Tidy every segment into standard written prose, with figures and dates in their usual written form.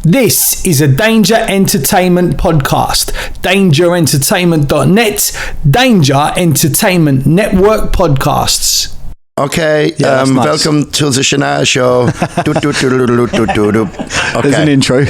This is a Danger Entertainment podcast. DangerEntertainment.net, Danger Entertainment Network podcasts. Okay, nice. Welcome to the Shania show. There's an intro.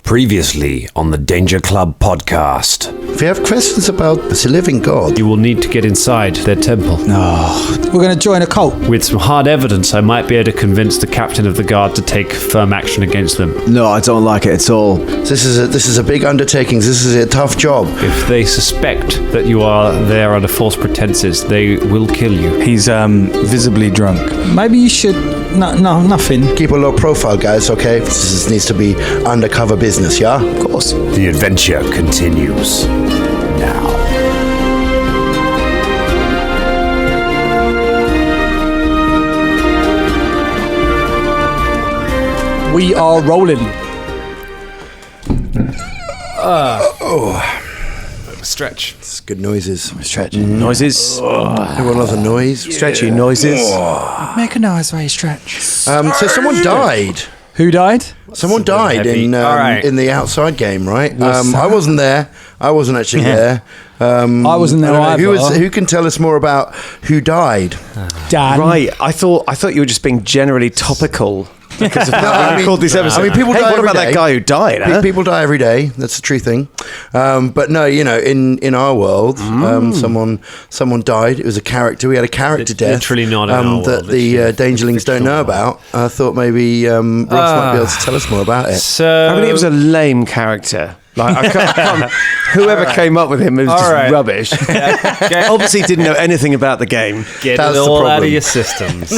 Previously on the Danger Club podcast. If you have questions about the living God, you will need to get inside their temple. We're going to join a cult. With some hard evidence, I might be able to convince the captain of the guard to take firm action against them. No, I don't like it at all. This is a big undertaking. This is a tough job. If they suspect that you are there under false pretenses, they will kill you. He's visibly drunk. Maybe you should... No, nothing. Keep a low profile, guys, okay? This needs to be undercover business, yeah? Of course. The adventure continues now. We are rolling. Stretch. It's good noises. Stretching noises. Everyone loves a noise. Stretchy noises. Make a noise while you stretch. So someone died. Who died? Someone died in the outside game, right? I wasn't there. I wasn't actually there. I wasn't there either. Who can tell us more about who died? Dan. Right, I thought you were just being generally topical because of how we recorded these episodes. People die what every about day. that guy who died? Huh? People die every day. That's a true thing. But no, in our world, someone died. It was a character. We had a character death. Literally not in our world. That the Dangerlings don't know about. I thought maybe Ross might be able to tell us more about it. So, I mean, it was a lame character. Like I can't whoever came up with him was just rubbish. Obviously didn't know anything about the game. Get it all out of your systems.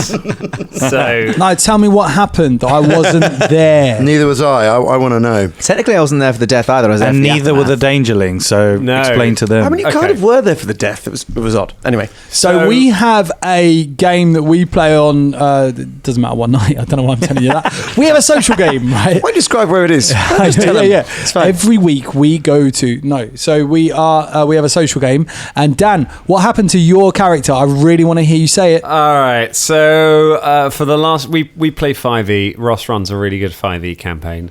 So No, tell me what happened. I wasn't there. Neither was I. I want to know. Technically, I wasn't there for the death either. I was there And for the neither were the Dangerlings, so explain to them. I mean, you kind of were there for the death. It was odd. Anyway, So we have a game that we play on, it doesn't matter what night, I don't know why I'm telling you that. We have a social game, right? why don't you describe where it is? Just tell them. It's fine. Every week we go to, we have a social game. And Dan, what happened to your character? I really want to hear you say it. all right. So for the last, we play 5e. Ross runs a really good 5e campaign,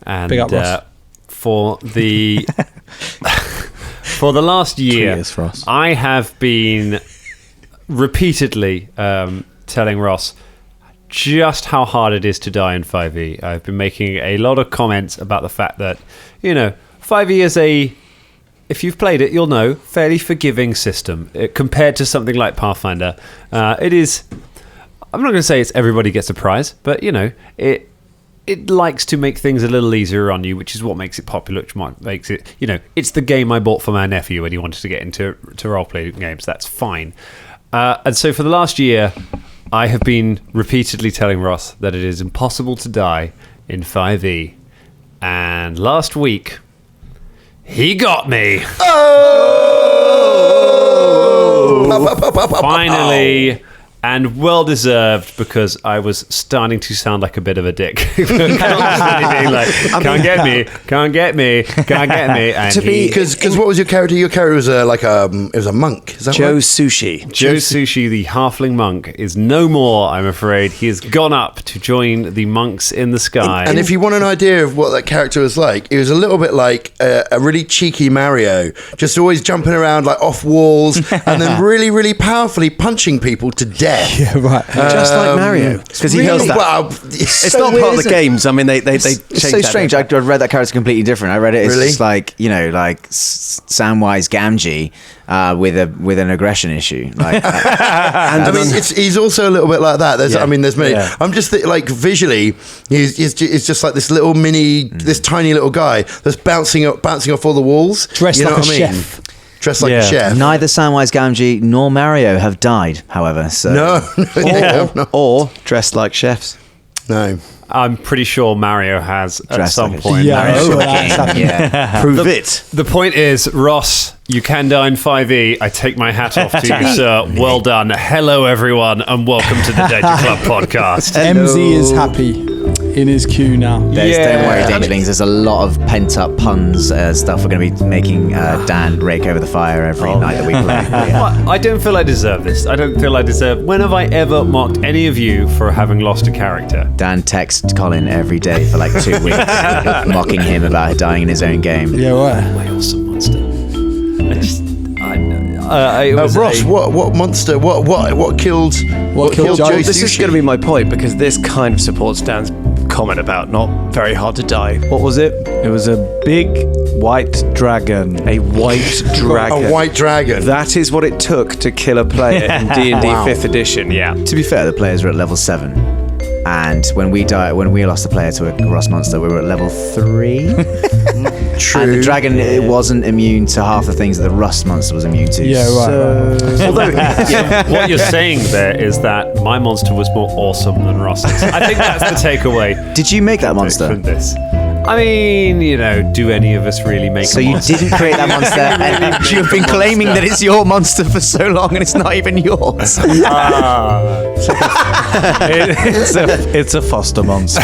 and Big up, Ross. for the for the last year, Cheers, Ross. I have been repeatedly telling Ross just how hard it is to die in 5e. I've been making a lot of comments about the fact that 5e is if you've played it, you'll know, fairly forgiving system compared to something like Pathfinder. It is. I'm not going to say it's everybody gets a prize, but it likes to make things a little easier on you, which is what makes it popular. Which makes it, it's the game I bought for my nephew when he wanted to get into role-playing games. That's fine. And so for the last year, I have been repeatedly telling Ross that it is impossible to die in 5e. And last week, he got me. Finally, and well deserved, because I was starting to sound like a bit of a dick. Constantly being like, can't get me. And Because what was your character? Your character was it was a monk. Is that Joe right? Sushi. Joe Sushi, the halfling monk, is no more, I'm afraid. He has gone up to join the monks in the sky. And if you want an idea of what that character was like, it was a little bit like a really cheeky Mario, just always jumping around like off walls and then really, really powerfully punching people to death. Yeah, right. Just like Mario, because he does that. Well, It's not part of the games. I mean, they It's changed so that strange. bit. I read that character completely different. I read it as Really? just like Samwise Gamgee with an aggression issue. Like, I mean, he's also a little bit like that. There's many. Yeah. I'm just like visually, he's just like this little mini, this tiny little guy that's bouncing off all the walls, Dressed you know like what a I mean? chef. Dressed like a chef. neither Samwise Gamgee nor Mario have died, however. So No. Or dressed like chefs. No. I'm pretty sure Mario has at Dressed some like a- point. Yeah, Mario's oh, the that's king, happening. yeah. Prove it. The point is, Ross, you can die in 5e. I take my hat off to you, sir. Well done. Hello, everyone, and welcome to the Danger Club podcast. MZ is happy. in his queue now. Don't worry, Dangerlings. There's a lot of pent-up puns stuff. We're going to be making Dan rake over the fire every night that we play. Yeah. I don't feel I deserve this. I don't feel I deserve... When have I ever mocked any of you for having lost a character? Dan texts Colin every day for like 2 weeks, mocking him about dying in his own game. Yeah, right. My awesome monster. Ross, what monster? What killed killed Joe? Joe? This is going to be my point, because this kind of supports Dan's comment about not very hard to die. What was it? It was a big white dragon. A white dragon. A white dragon. That is what it took to kill a player in D&D 5th edition. Yeah. To be fair, the players were at level 7. And when we lost a player to a Ross monster, we were at level 3. True. And the dragon it wasn't immune to half the things that the Rust monster was immune to. Yeah, right. Although, what you're saying there is that my monster was more awesome than Ross's. I think that's the takeaway. Did you make that monster? From this. I mean, do any of us really make So a you monster? didn't create that monster, and you've been claiming that it's your monster for so long, and it's not even yours. It's a foster monster.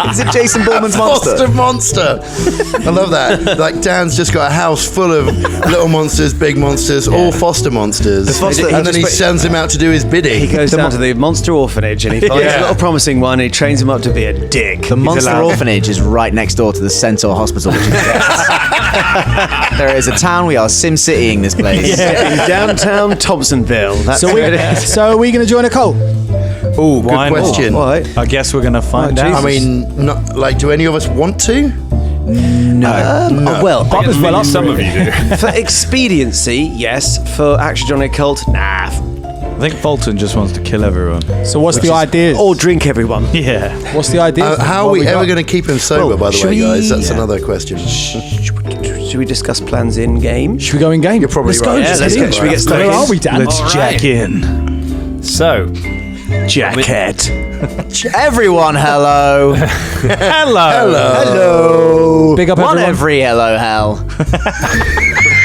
Is it Jason Bulmann's monster? Foster monster. I love that. Like Dan's just got a house full of little monsters, big monsters, all foster monsters. And then he sends him out to do his bidding. He goes down to the monster orphanage and he finds a little promising one and he trains him up to be a dick. The monster orphanage is right next door to the Centaur Hospital, which is there is a town. We are SimCitying this place. In downtown Thompsonville. That's So are we going to join a cult? Oh, good Why not? question. Why? I guess we're gonna find out. I mean, do any of us want to? Well, Some of you do. for expediency, yes. For actually joining a cult, nah. I think Fulton just wants to kill everyone. So what's the idea? Or drink everyone. Yeah. What's the idea? How are we ever going to keep him sober, by the should way, guys? we- That's another question. Should we discuss plans in game? Should we go in game? You're probably Let's right. Go, Yeah, just let's get go. in. Should we get stuck Where in? are we, Dan? Let's jack in. So, Jackhead. Everyone, hello. Hello. Big up One everyone. every hello, hell.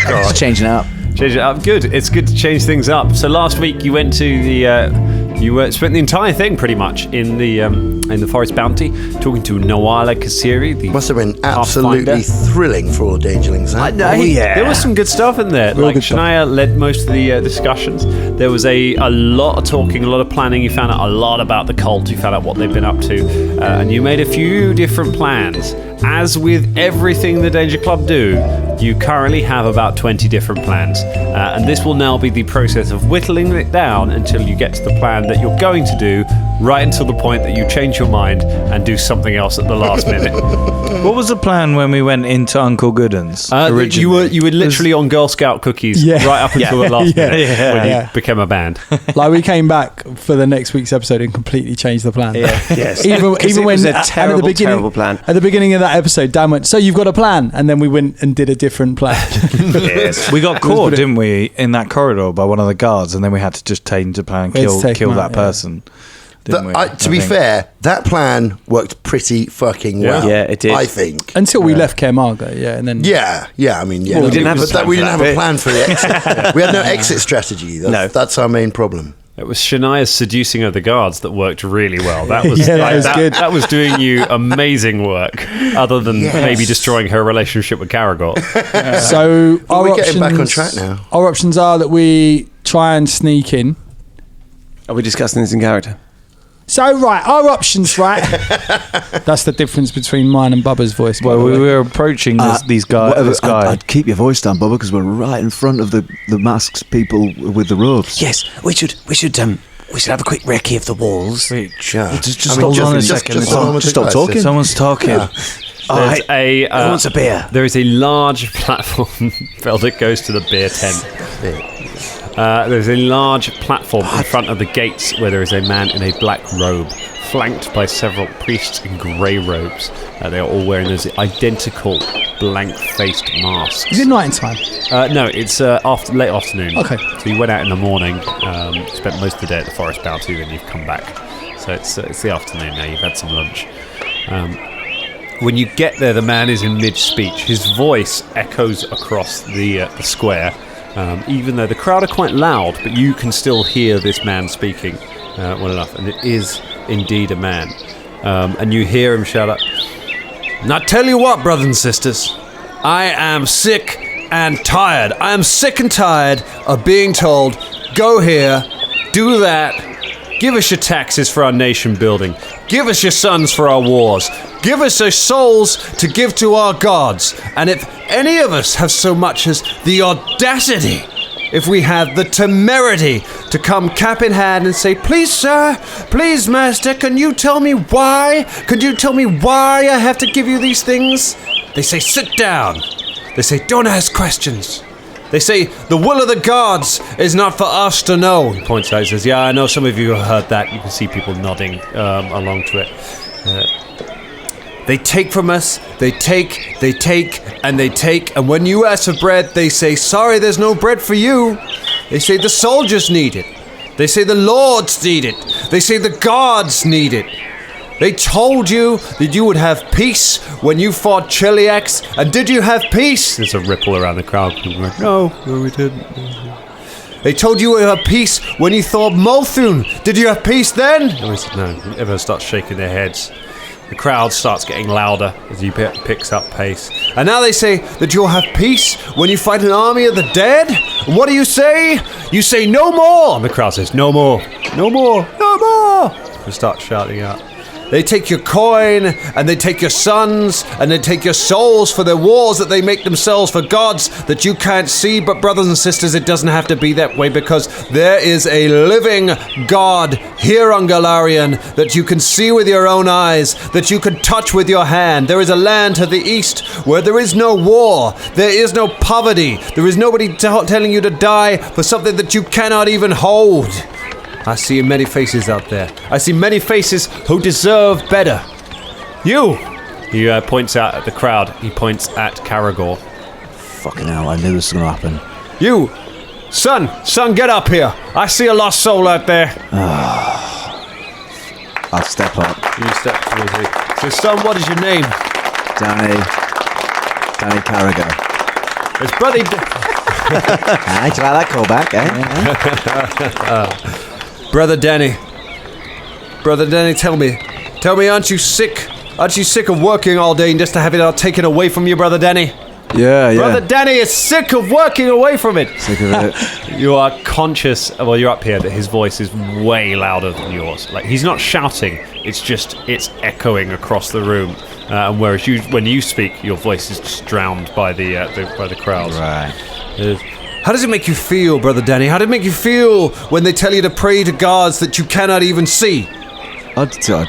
Just changing it up. change it up. Good. It's good to change things up. So last week you went to the... spent the entire thing pretty much in the Forest Bounty, talking to Nawala Kasiri. The Must have been absolutely Pathfinder. thrilling for all the Dangerlings. Huh? There was some good stuff in there. Like Shania led most of the discussions. There was a lot of talking, a lot of planning. You found out a lot about the cult. You found out what they've been up to, and you made a few different plans. As with everything the Danger Club do, you currently have about 20 different plans, and this will now be the process of whittling it down until you get to the plan that you're going to do, right until the point that you change your mind and do something else at the last minute. What was the plan when we went into Uncle Gooden's originally? You were literally on Girl Scout cookies right up until the last minute when you became a band. Like we came back for the next week's episode and completely changed the plan. Yes. Even it when was a terrible, terrible plan. At the beginning of that episode, Dan went, "So you've got a plan?" And then we went and did a different plan. Yes. We got caught, didn't we, in that corridor by one of the guards, and then we had to just change the plan and We had to take kill him that out, person. Didn't we? To be fair, that plan worked pretty fucking well. Yeah, it did. I think. Until we left Caremarga, and then Yeah. I mean, Well, we didn't have a plan we for didn't that have a bit. plan for the exit. We had no exit strategy. That's our main problem. It was Shania's seducing of the guards that worked really well. That was that was good. That was doing you amazing work, other than maybe destroying her relationship with Karagor. So we're getting back on track now. Our options are that we try and sneak in. Are we discussing this in character? So our options, that's the difference between mine and Bubba's voice. Well, we were approaching this guy. I'd keep your voice down, Bubba, because we're right in front of the masked people with the robes. Yes, we should have a quick recce of the walls. Just hold on a second. Just stop talking. Someone's talking. There's Who wants a beer? There is a large platform. Velvet goes to the beer tent. There's a large platform in front of the gates where there is a man in a black robe, flanked by several priests in grey robes. They are all wearing those identical blank-faced masks. Is it night time? No, it's late afternoon. Okay. So you went out in the morning, spent most of the day at the Forest Bounty, then you've come back. So it's the afternoon now. You've had some lunch. When you get there, the man is in mid-speech. His voice echoes across the square. Even though the crowd are quite loud, but you can still hear this man speaking well enough, and it is indeed a man. and you hear him shout out, "Now tell you what, brothers and sisters, I am sick and tired. I am sick and tired of being told, go here, do that, give us your taxes for our nation building, give us your sons for our wars, give us your souls to give to our gods, and if any of us have so much as the audacity, if we have the temerity to come cap in hand and say, please sir, please master, can you tell me why? Could you tell me why I have to give you these things? They say, sit down. They say, don't ask questions. They say, the will of the gods is not for us to know. He points out, he says, yeah, I know some of you have heard that. You can see people nodding along to it. They take from us, they take, and they take. And when you ask for bread, they say, sorry, there's no bread for you. They say, the soldiers need it. They say, the lords need it. They say, the gods need it. They told you that you would have peace when you fought Cheliax, and did you have peace? There's a ripple around the crowd. People are like, no, we didn't. They told you would have peace when you fought Multhun. Did you have peace then? And we said, no. Everyone starts shaking their heads. The crowd starts getting louder as he picks up pace. And now they say that you'll have peace when you fight an army of the dead? And what do you say? You say no more! And the crowd says, no more, no more, no more! We start shouting out. They take your coin, and they take your sons, and they take your souls for their wars that they make themselves for gods that you can't see. But brothers and sisters, it doesn't have to be that way, because there is a living God here on Galarian that you can see with your own eyes, that you can touch with your hand. There is a land to the east where there is no war, there is no poverty, there is nobody telling you to die for something that you cannot even hold. I see many faces out there. I see many faces who deserve better. You! He points out at the crowd. He points at Caragor. Fucking hell, I knew this was going to happen. You! Son, get up here. I see a lost soul out there. I'll step up. You step towards me. So, son, what is your name? Danny Carragher. It's Brother... I try that callback, eh? Brother Danny, tell me, aren't you sick? Aren't you sick of working all day just to have it all taken away from you, Brother Danny? Yeah. Brother Danny is sick of working away from it. Sick of it. You are conscious, well, you're up here, that his voice is way louder than yours. Like, he's not shouting, it's echoing across the room. And whereas when you speak, your voice is just drowned by the crowd. Right. How does it make you feel, Brother Danny? How does it make you feel when they tell you to pray to gods that you cannot even see? I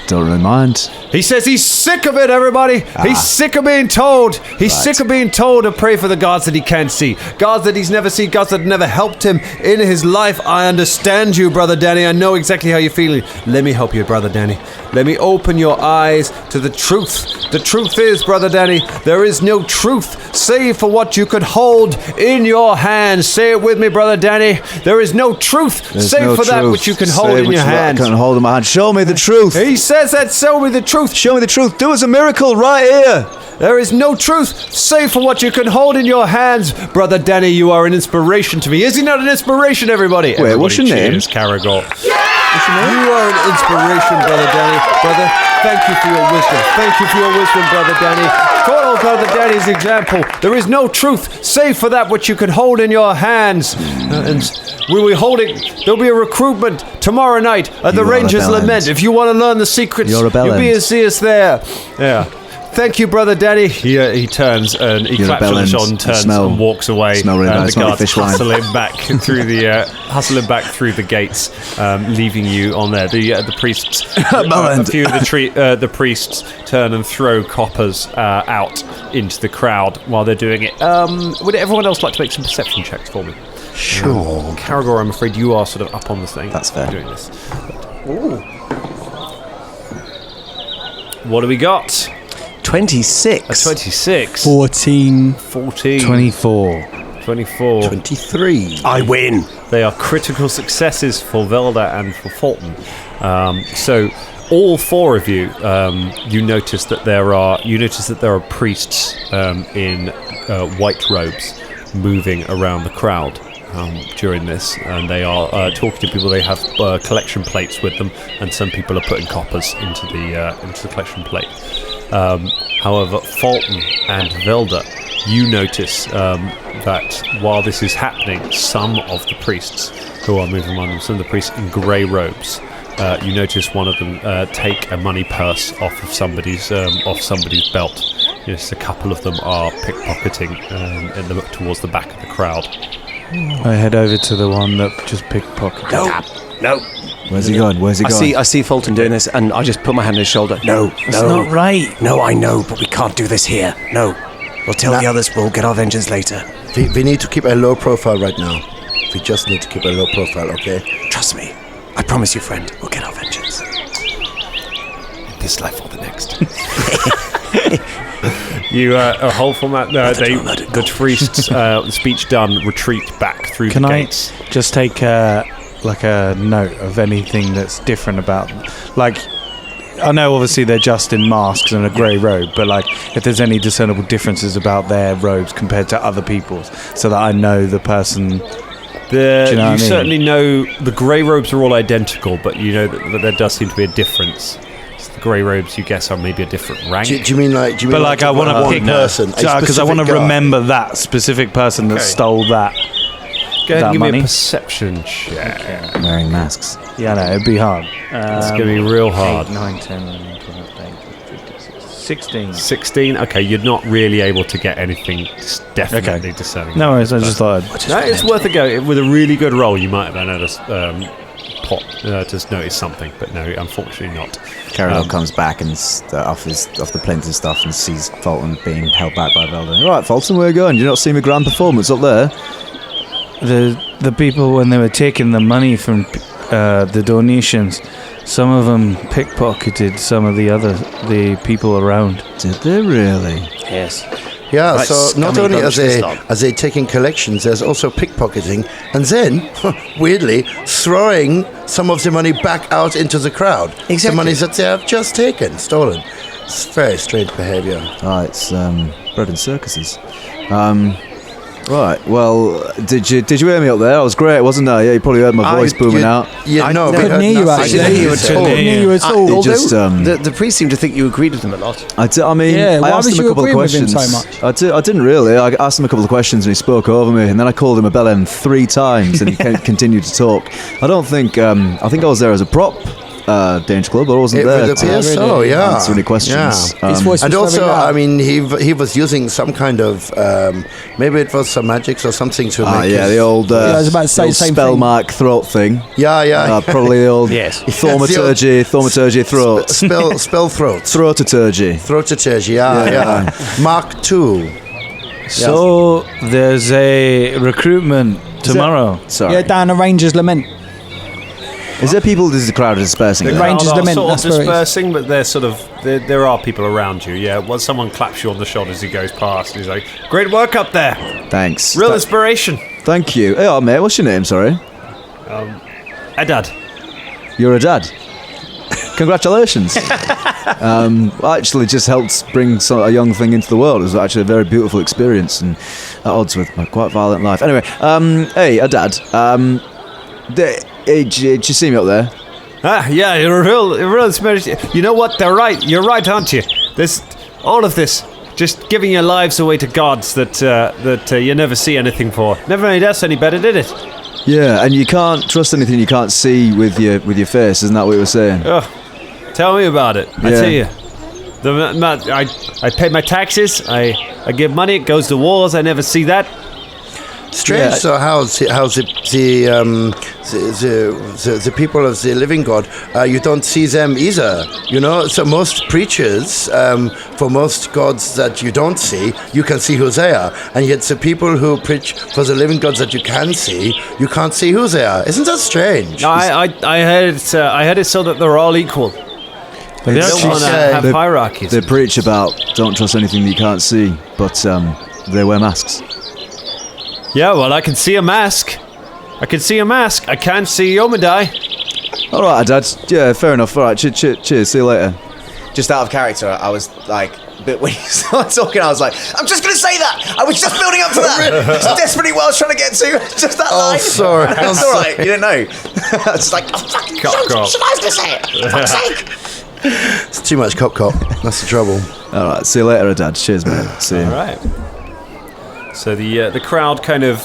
don't really mind. He says he's sick of it, everybody. He's sick of being told. He's sick of being told to pray for the gods that he can't see. Gods that he's never seen. Gods that never helped him in his life. I understand you, Brother Danny. I know exactly how you're feeling. Let me help you, Brother Danny. Let me open your eyes to the truth. The truth is, Brother Danny, there is no truth save for what you could hold in your hands. Say it with me, Brother Danny. There is no truth save for that which you can hold in your hands. I can hold in my hand. Show me the truth. He says that, show me the truth. Show me the truth. Do us a miracle right here. There is no truth save for what you can hold in your hands. Brother Danny, you are an inspiration to me. Is he not an inspiration, everybody? Wait, what's your name? Caragor. You are an inspiration, Brother Danny. Brother, thank you for your wisdom. Thank you for your wisdom, Brother Danny. Follow Brother Danny's example. There is no truth save for that which you can hold in your hands. And when we hold it, there'll be a recruitment tomorrow night at the Rangers' Lament. If you want to learn the secrets, you'll be and see us there. Yeah. Thank you, Brother Danny. He turns and he claps on his shoulder, turns and walks away. Really and nice. the guards hustle him back through the gates, leaving you on there. The priests, a few of the priests turn and throw coppers out into the crowd while they're doing it. Would everyone else like to make some perception checks for me? Sure. Caragor, I'm afraid you are sort of up on the thing. That's fair. Doing this. Ooh. What do we got? 26. 26. 14. 24. 24. 23. I win. They are critical successes for Velda and for Fulton. So all four of you, you notice that there are priests in white robes moving around the crowd. during this, and they are talking to people. They have collection plates with them, and some people are putting coppers into the collection plate. However, Fulton and Velda, you notice that while this is happening, some of the priests who are moving among them, some of the priests in grey robes, you notice one of them take a money purse off somebody's belt. Yes, a couple of them are pickpocketing towards the back of the crowd. I head over to the one that just pickpocketed. No. Where's he going? I see Fulton doing this, and I just put my hand on his shoulder. No. That's not right. No, I know, but we can't do this here. No. We'll tell the others. We'll get our vengeance later. We need to keep a low profile right now. We just need to keep a low profile, okay? Trust me. I promise you, friend. We'll get our vengeance. This life or the next. You a whole format. The priest's speech done. Retreat back through the gates. Can I just take a note of anything that's different about them? Like, I know obviously they're just in masks and a grey robe, but like if there's any discernible differences about their robes compared to other people's, so that I know the person. You certainly know the grey robes are all identical, but you know that there does seem to be a difference. The grey robes, you guess, are maybe a different rank. Do you mean like? But like I want to pick person because I want to remember that specific person that stole that. Go ahead and give money. me a perception check. Wearing masks. Yeah, no, it'd be hard. It's going to be real hard. 8, 9, 10, 11, 12, 13, 14, 16. 16. Okay, you're not really able to get anything definitely discerning. No worries, I just thought it's worth a go. With a really good roll, you might have noticed just noticed something, but no, unfortunately not. Curran comes back and off the plinth and stuff and sees Fulton being held back by Velda. All right, Fulton, where are you going? You not see my grand performance up there? The people, when they were taking the money from the donations, some of them pickpocketed some of the people around. Did they really? Yes. Yeah, Right, so not scummy only bunch, are this lot. they taking collections, there's also pickpocketing, and then, weirdly, throwing some of the money back out into the crowd. Exactly. The money that they have just stolen. It's very strange behaviour. Ah, it's bread and circuses. Right. Well, did you hear me up there? I was great, wasn't I? Yeah, you probably heard my voice booming out. Yeah, no, couldn't hear you actually. I didn't hear you at all. Couldn't hear you at all. It just, The priest seemed to think you agreed with them a lot. I mean, Yeah, why I asked was him a you couple of agreeing with him questions. so much? I didn't really. I asked him a couple of questions and he spoke over me, and then I called him a bellend 3 times and he continued to talk. I don't think. I think I was there as a prop. Danger Club, but I wasn't It there would appear to so, yeah. answer any questions. Yeah. His voice And was also, very loud. I mean, he was using some kind of maybe it was some magics or something to make. Yeah, the old, I was about to say the old same spell thing. mark throat thing. Yeah. Probably the old Yes. thaumaturgy throat. Spell throats. Throataturgy. Throataturgy, yeah. Mark II. So there's a recruitment tomorrow. Sorry. Yeah, down a Ranger's Lament. Is there people this is a crowd dispersing? The there? Rangers Crowd are Lament, sort of that's where it is. dispersing, but they're sort of there are people around you. Yeah, once someone claps you on the shoulder as he goes past, he's like, "Great work up there, Thanks. real inspiration." Thank you. Hey, mate, what's your name? Sorry. Adad. You're a dad. Congratulations. I actually just helped bring a young thing into the world. It was actually a very beautiful experience and at odds with my quite violent life. Anyway, hey, a dad. Did you see me up there? Yeah, you're real inspiration. You know what? They're right. You're right, aren't you? This, all of this, just giving your lives away to gods that you never see anything for. Never made us any better, did it? Yeah, and you can't trust anything you can't see with your face. Isn't that what you were saying? Oh, tell me about it. I Yeah. tell you, I pay my taxes. I give money. It goes to wars. I never see that. Strange. Yeah. So how the people of the living God, you don't see them either. You know, so most preachers, for most gods that you don't see, you can see who they are, and yet the people who preach for the living gods that you can see, you can't see who they are. Isn't that strange? I heard it so that they're all equal. They don't want to have hierarchies. They preach about don't trust anything that you can't see, but they wear masks. Yeah, well, I can see a mask. I can't see Yomadai. All right, Dad. Yeah, fair enough. All right, cheers. See you later. just out of character, I was like, but when you started talking, I was like, I'm just going to say that. I was just building up to that. It's desperately what I was trying to get to. Just that line. Sorry. It's all right. You didn't know. I was just like, oh, fucking Cop. Shania's going to say it. For fuck's sake. It's too much cop. That's the trouble. All right. See you later, Dad. Cheers, mate. See you. All right. So the crowd kind of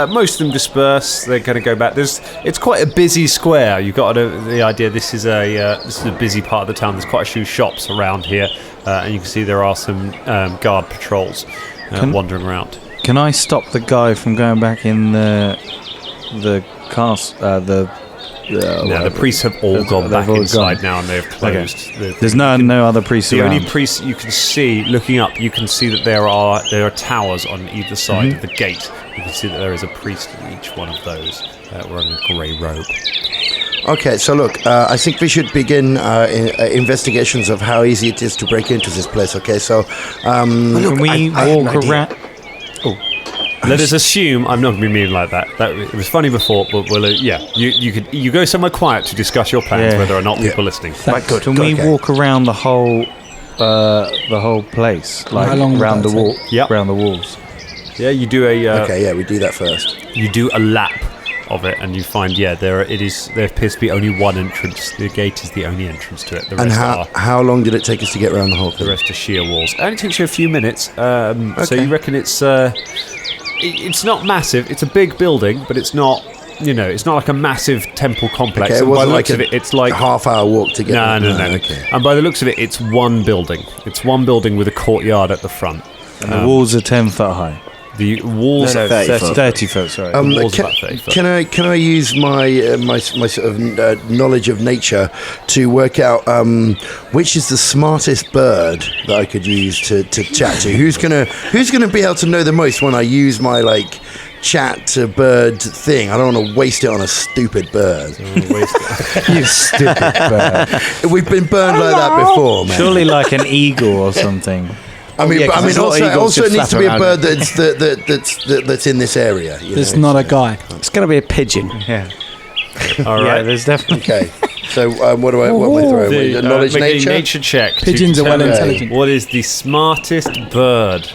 most of them disperse. They're going to go back. It's quite a busy square. You've got the idea. This is a busy part of the town. There's quite a few shops around here, and you can see there are some guard patrols wandering around. Can I stop the guy from going back in the castle? The priests have all gone back inside now, and they've closed. Okay. There's no other priests around. The only priests you can see, looking up, you can see that there are towers on either side of the gate. You can see that there is a priest in each one of those wearing a grey robe. Okay, so look, I think we should begin investigations of how easy it is to break into this place. Okay, so can we walk around? Let us assume I'm not going to be mean like that. It was funny before, but you go somewhere quiet to discuss your plans, whether or not people are listening. Good. Can we walk around the whole place, like around the wall? Yep. Around the walls. Yeah, you do a. we do that first. You do a lap of it, and you find there appears to be only one entrance. The gate is the only entrance to it. The rest how long did it take us to get around the whole thing? The rest are sheer walls. It only takes you a few minutes. So you reckon it's not massive. It's a big building, but it's not. It's not like a massive temple complex. Okay, and by the looks like of it, it's like a half-hour walk to get. No. Okay. And by the looks of it, it's one building. It's one building with a courtyard at the front. And the walls are 10 foot high. The walls are 30 foot. Sorry. The walls are about 30 foot. Can I use my sort of knowledge of nature to work out which is the smartest bird that I could use to chat to? Who's gonna be able to know the most when I use my chat to bird thing? I don't want to waste it on a stupid bird. You stupid bird. We've been burned like that before, man. Surely like an eagle or something. Also it needs to be a bird that's in this area. There's not a guy. It's going to be a pigeon. Yeah. All right. Yeah, there's definitely. Okay. So what do I throw? Knowledge make nature? a nature check. Pigeons are well intelligent. What is the smartest bird?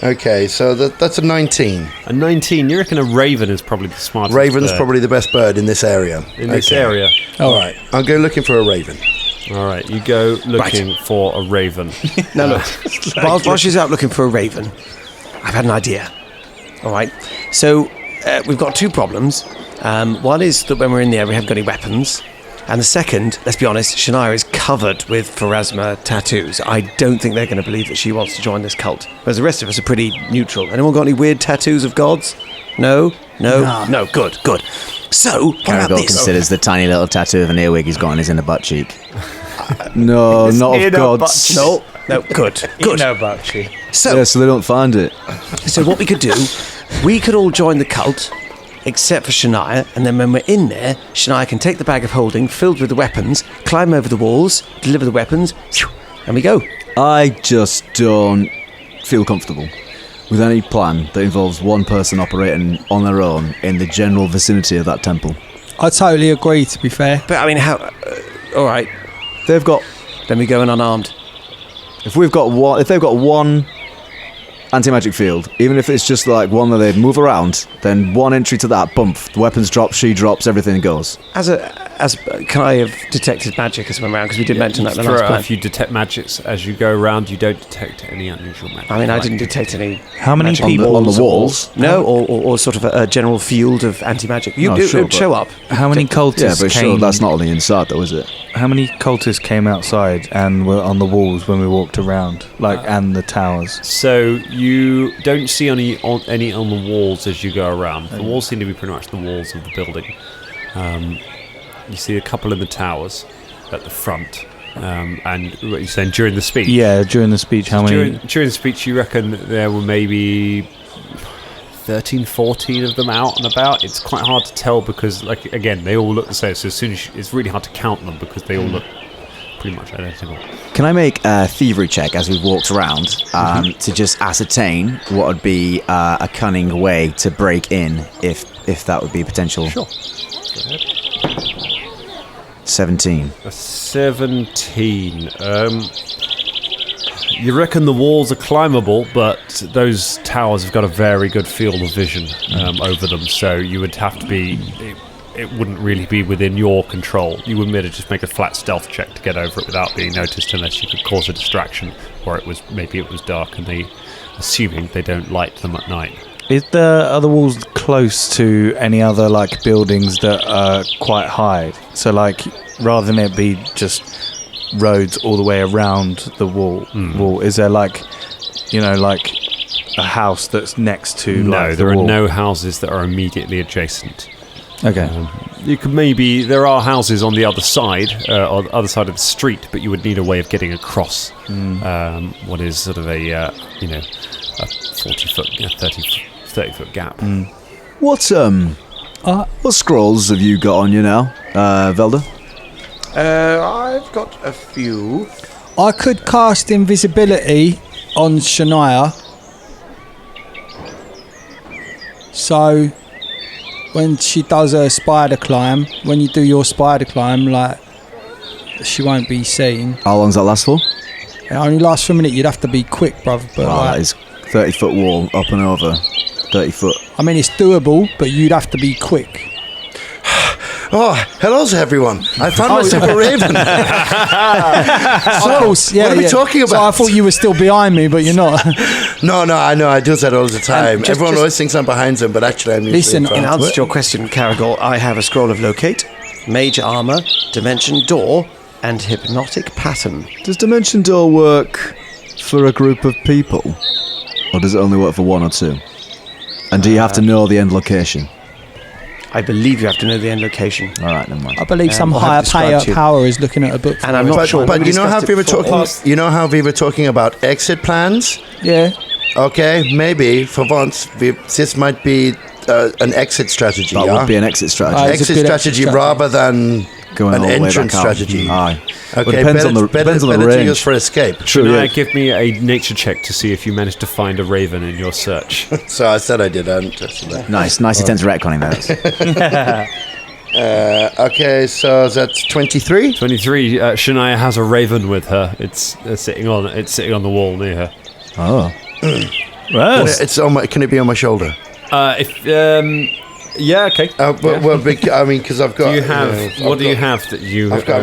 Okay, so that's a 19. A 19. You reckon a raven is probably the smartest Raven's bird probably the best bird in this area. this area. All right. I'll go looking for a raven. All right, you go looking for a raven. Now look, while she's out looking for a raven, I've had an idea. All right, so we've got two problems. One is that when we're in there, we haven't got any weapons. And the second, let's be honest, Shania is covered with Pharasma tattoos. I don't think they're going to believe that she wants to join this cult. Whereas the rest of us are pretty neutral. Anyone got any weird tattoos of gods? No. Good. So, what about Caragol this? considers the tiny little tattoo of an earwig he's got on his inner butt cheek. No, not of gods. No, good. No butt cheek. So they don't find it. So what we could do, we could all join the cult, except for Shania, and then when we're in there, Shania can take the bag of holding filled with the weapons, climb over the walls, deliver the weapons, and we go. I just don't feel comfortable with any plan that involves one person operating on their own in the general vicinity of that temple. I totally agree, to be fair. But I mean, how... all right. They've got... Then we go in unarmed. If they've got one anti-magic field, even if it's just like one that they move around, then one entry to that, bump, the weapons drop, she drops, everything goes. Can I have detected magic as we went around? Because we did mention that in the last plan. If you detect magics as you go around, you don't detect any unusual magic. I mean, I didn't detect any. How many people on the walls? No, or sort of a general field of anti-magic. It would show up. How many cultists Yeah, but came? sure, that's not on the inside though, is it? How many cultists came outside and were on the walls when we walked around, and the towers? So you don't see any on the walls as you go around. The walls seem to be pretty much the walls of the building. You see a couple in the towers at the front. And what you're saying during the speech? Yeah, during the speech, how many? During the speech, you reckon there were maybe 13, 14 of them out and about. It's quite hard to tell because, again, they all look the same. So as soon as it's really hard to count them because they all look pretty much identical. Can I make a thievery check as we've walked around to just ascertain what would be a cunning way to break in if that would be potential? Sure. Go ahead. 17. A 17. You reckon the walls are climbable, but those towers have got a very good field of vision over them, so you would have to be... It wouldn't really be within your control. You would merely just make a flat stealth check to get over it without being noticed, unless you could cause a distraction, or maybe it was dark and assuming they don't light them at night. Are the walls close to any other like buildings that are quite high? So like, rather than it be just roads all the way around the wall, is there like, like a house that's next to? No, there are no houses that are immediately adjacent. Okay. You could there are houses on the other side, on the other side of the street, but you would need a way of getting across what is sort of a 40-foot, 30-foot gap. What scrolls have you got on you now, Velda? I've got a few. I could cast invisibility on Shania. So when she does her spider climb, when you do your spider climb, like, she won't be seen. How long does that last for? It only lasts for a minute. You'd have to be quick, bruv. But that is 30-foot wall up and over. 30 foot. I mean, it's doable, but you'd have to be quick. Oh, hello everyone. I found myself a raven. Of course, yeah. What are we talking about? So I thought you were still behind me, but you're not. No, I know. I do that all the time. Everyone always thinks I'm behind them, but actually I'm usually in front. In answer to your question, Caragor, I have a scroll of locate, mage armor, dimension door, and hypnotic pattern. Does dimension door work for a group of people? Or does it only work for one or two? And do you have to know the end location? I believe you have to know the end location. All right, never mind. I believe some higher power is looking at a book. And I'm not sure. But you know how we were talking. You know how we were talking about exit plans. Yeah. Okay, maybe for once this might be an exit strategy. That would be an exit strategy. Exit strategy rather than going an entrance strategy. Aye. Okay, well, depends on the range. To use for escape. True. Shania, give me a nature check to see if you managed to find a raven in your search. So I said I did. I didn't test that. Nice attempt to retconning that. Okay, so that's 23. 23. Shania has a raven with her. It's sitting on the wall near her. Oh. Well, can it be on my shoulder? Yeah, okay. Well, I mean, because I've got. Do you have? What do you have that you? I've got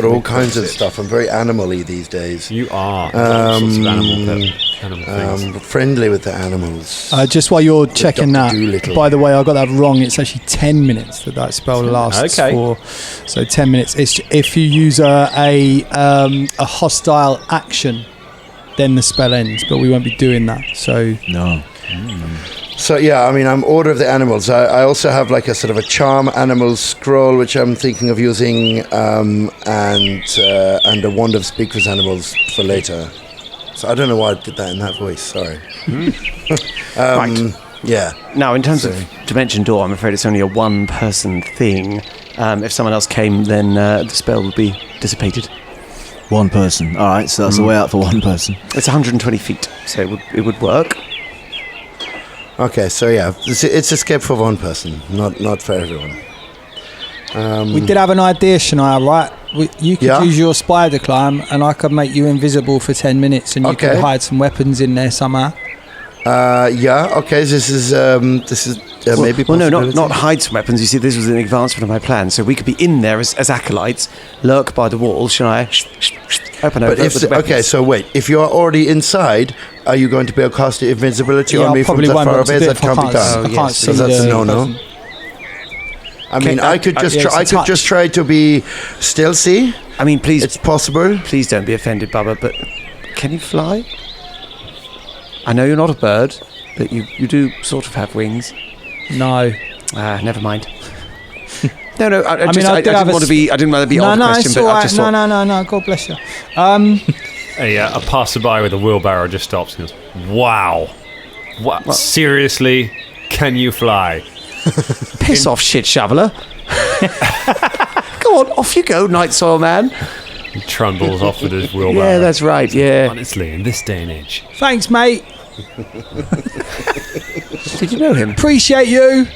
all kinds of stuff. I'm very animal-y these days. You are. Sorts of animal things. Friendly with the animals. Just while you're checking that, Doolittle. by the way, I got that wrong. It's actually 10 minutes that spell lasts for. So 10 minutes. It's if you use a hostile action, then the spell ends. But we won't be doing that. So no. So yeah, I mean, I'm Order of the Animals. I also have like a sort of a charm animal scroll, which I'm thinking of using, and a wand of speak with animals for later. So I don't know why I did that in that voice. Sorry. Right. Yeah. Now, in terms of Dimension Door, I'm afraid it's only a one-person thing. If someone else came, then the spell would be dissipated. One person. All right, so that's a way out for one person. It's 120 feet, so it would work. Okay, so yeah, it's escape for one person, not for everyone. we did have an idea, Shania, right? You could use your spider climb, and I could make you invisible for 10 minutes, and you could hide some weapons in there somehow. Yeah. Okay. This is maybe. Well, no, not hide some weapons. You see, this was an advancement of my plan, so we could be in there as acolytes, lurk by the wall. Shania, open over. Okay, so wait. If you are already inside, are you going to be able to cast invisibility on me from that far away? That can't be done. I can't see. So that's a no. I mean, I could just try to be stealthy. I mean, please, it's possible. Please don't be offended, Bubba, but can you fly? I know you're not a bird, but you do sort of have wings. No. Never mind. No. I didn't want to be odd question, but I just thought... No. God bless you. A passerby with a wheelbarrow just stops and goes, "Wow, what? Seriously? Can you fly?" Piss off, shit shoveler. Go on, off you go, Night Soil Man. He trundles off with his wheelbarrow. Yeah, that's right, yeah. Honestly, in this day and age. Thanks, mate. Did you know him? Appreciate you.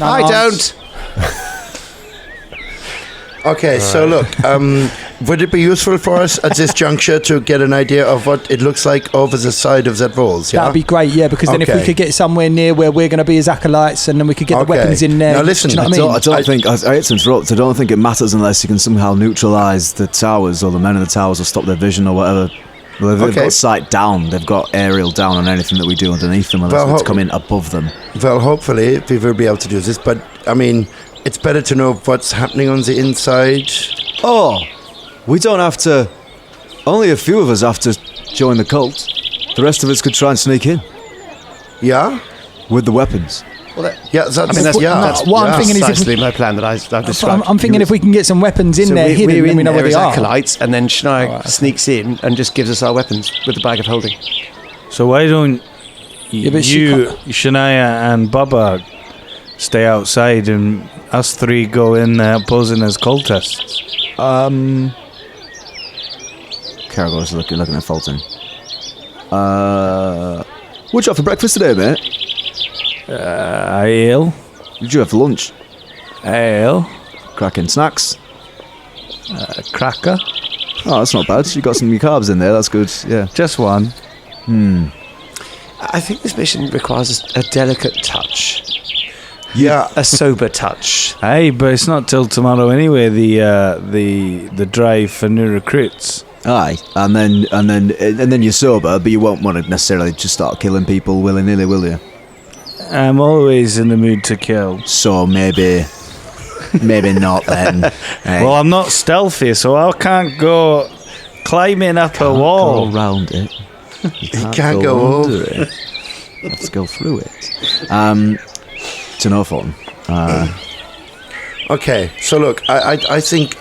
I don't. Okay, so look, would it be useful for us at this juncture to get an idea of what it looks like over the side of that walls? Yeah? That'd be great, yeah, because then if we could get somewhere near where we're going to be as acolytes, and then we could get the weapons in there. Now listen, do you know what I mean? I don't think, I hate to interrupt, I don't think it matters unless you can somehow neutralise the towers or the men in the towers or stop their vision or whatever. Well, they've got sight down, they've got aerial down on anything that we do underneath them unless it's coming above them. Well, hopefully we will be able to do this, but I mean, it's better to know what's happening on the inside. Oh, we don't have to. Only a few of us have to join the cult. The rest of us could try and sneak in. Yeah? With the weapons. Well, that's I'm thinking is precisely my plan that I've described. I'm thinking if we can get some weapons in there hidden, then we know where they are. Acolytes, and then Shania sneaks in and just gives us our weapons with the bag of holding. So why don't you, Shania and Bubba, stay outside and us three go in there posing as cultists? Caragor's looking at Fulton. What'd you have for breakfast today, mate? Ale. Did you have for lunch? Ale. Cracking snacks. Cracker. Oh, that's not bad. You got some carbs in there. That's good. Yeah. Just one. I think this mission requires a delicate touch. Yeah, a sober touch. Hey, but it's not till tomorrow anyway. The drive for new recruits. Aye, and then you're sober, but you won't want to necessarily just start killing people willy-nilly, will you? I'm always in the mood to kill. So maybe not then. Hey. Well, I'm not stealthy, so I can't go climbing up a wall. Go around it. You can't go under it. Let's go through it. To no fun. Okay, so look, I think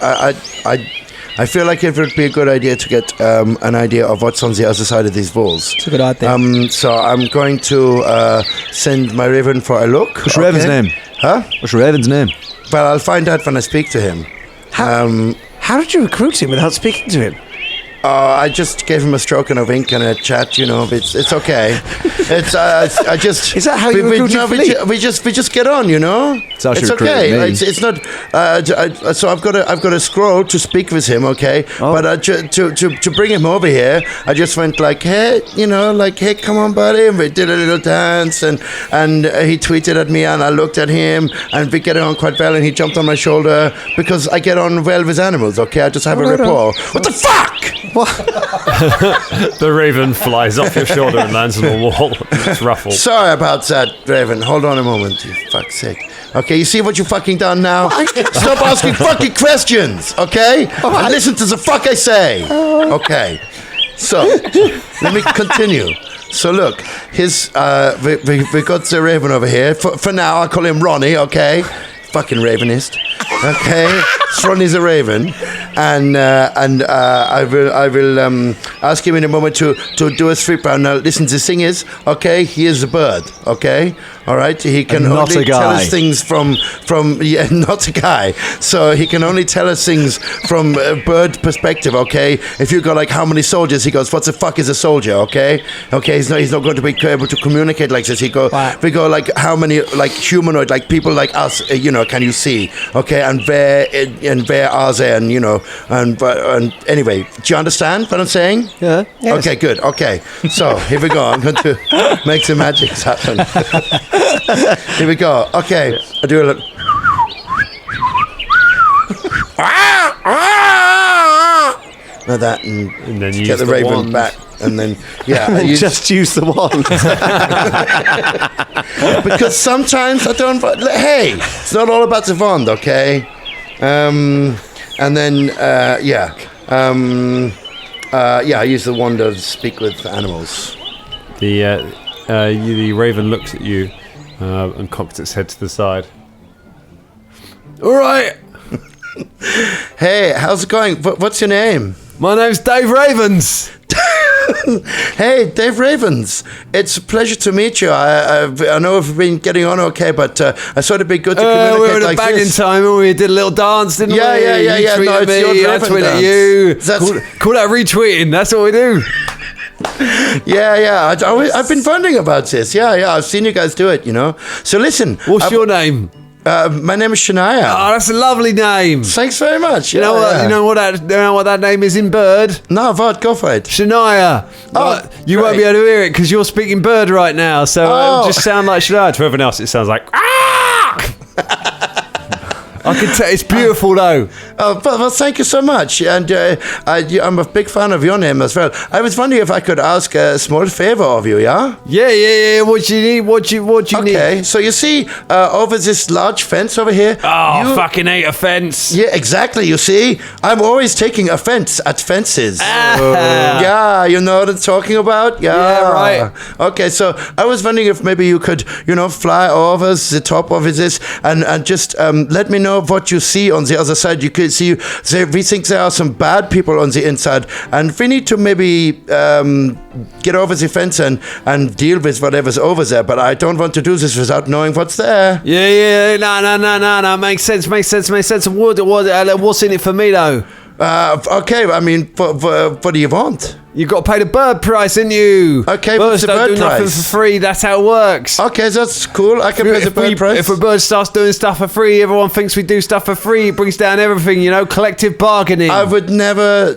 I feel like it would be a good idea to get an idea of what's on the other side of these walls. It's a good idea. So I'm going to send my raven for a look. What's Raven's name? Huh? What's Raven's name? Well, I'll find out when I speak to him. How did you recruit him without speaking to him? I just gave him a stroke and a wink and a chat. You know, it's okay. It's I just. Is that how you recruit? We just get on. You know, it's okay. It's not. So I've got a scroll to speak with him. Okay, but to bring him over here, I just went like, hey, hey, come on, buddy. And we did a little dance, and he tweeted at me, and I looked at him, and we get on quite well, and he jumped on my shoulder because I get on well with animals. Okay, I just have a rapport. What the fuck? What? The raven flies off your shoulder and lands on the wall. It's ruffled. Sorry about that, Raven. Hold on a moment, you fuck's sake. Okay, you see what you fucking done now? Stop asking fucking questions, okay? And listen to the fuck I say. Okay. So, let me continue. So look, we got the Raven over here. For now, I call him Ronnie, okay? Fucking Ravenist. Okay, Ronnie's a Raven, and I will ask him in a moment to do a sweep round. Now, listen, the thing is, okay, he is a bird, okay, all right. He can only tell us things from not a guy. So he can only tell us things from a bird perspective, okay. If you go like, how many soldiers? He goes, what the fuck is a soldier? Okay, he's not going to be able to communicate like this. We go like, how many like humanoid, like people like us, can you see? Okay, and where are they? And and anyway, do you understand what I'm saying? Yeah. Yes. Okay, good. Okay, so here we go. I'm going to make some magic happen. Here we go. Okay, I do a look. Now that, and then you get the raven wand back, and then just use the wand. Because sometimes I don't. Hey, it's not all about the wand, okay? And then I use the wand to speak with animals. The raven looks at you and cocks its head to the side. All right. Hey, how's it going? What's your name? My name's Dave Ravens. Hey, Dave Ravens. It's a pleasure to meet you. I know we've been getting on okay, but I thought it'd be good to communicate we were like at a banging time and we did a little dance, didn't we? Yeah. You tweeted me, I tweeted you. Call that retweeting. That's what we do. I've been wondering about this. Yeah, I've seen you guys do it, So listen. What's your name? My name is Shania. Oh, that's a lovely name. Thanks very much. You know what that name is in bird? No, what? Go for it. Shania. You won't be able to hear it because you're speaking bird right now, so it'll just sound like Shania. To everyone else, it sounds like I can tell it's beautiful though. Well, thank you so much, and I'm a big fan of your name as well. I was wondering if I could ask a small favor of you, yeah? Yeah. What you need? What you need? Okay, so you see over this large fence over here. Oh, fucking hate a fence. Yeah, exactly. You see, I'm always taking offense at fences. Yeah, you know what I'm talking about? Yeah, right. Okay, so I was wondering if maybe you could, fly over the top of this and just let me know what you see on the other side. You could see, we think there are some bad people on the inside, and we need to maybe get over the fence and deal with whatever's over there, but I don't want to do this without knowing what's there. Yeah, no, makes sense. What's in it for me though? Okay, I mean, what do you want? You got to pay the bird price, ain't you? Okay, birds what's the don't bird do nothing price? for free. That's how it works. Okay, that's cool. I can pay the bird price. If a bird starts doing stuff for free, everyone thinks we do stuff for free. It brings down everything, collective bargaining. I would never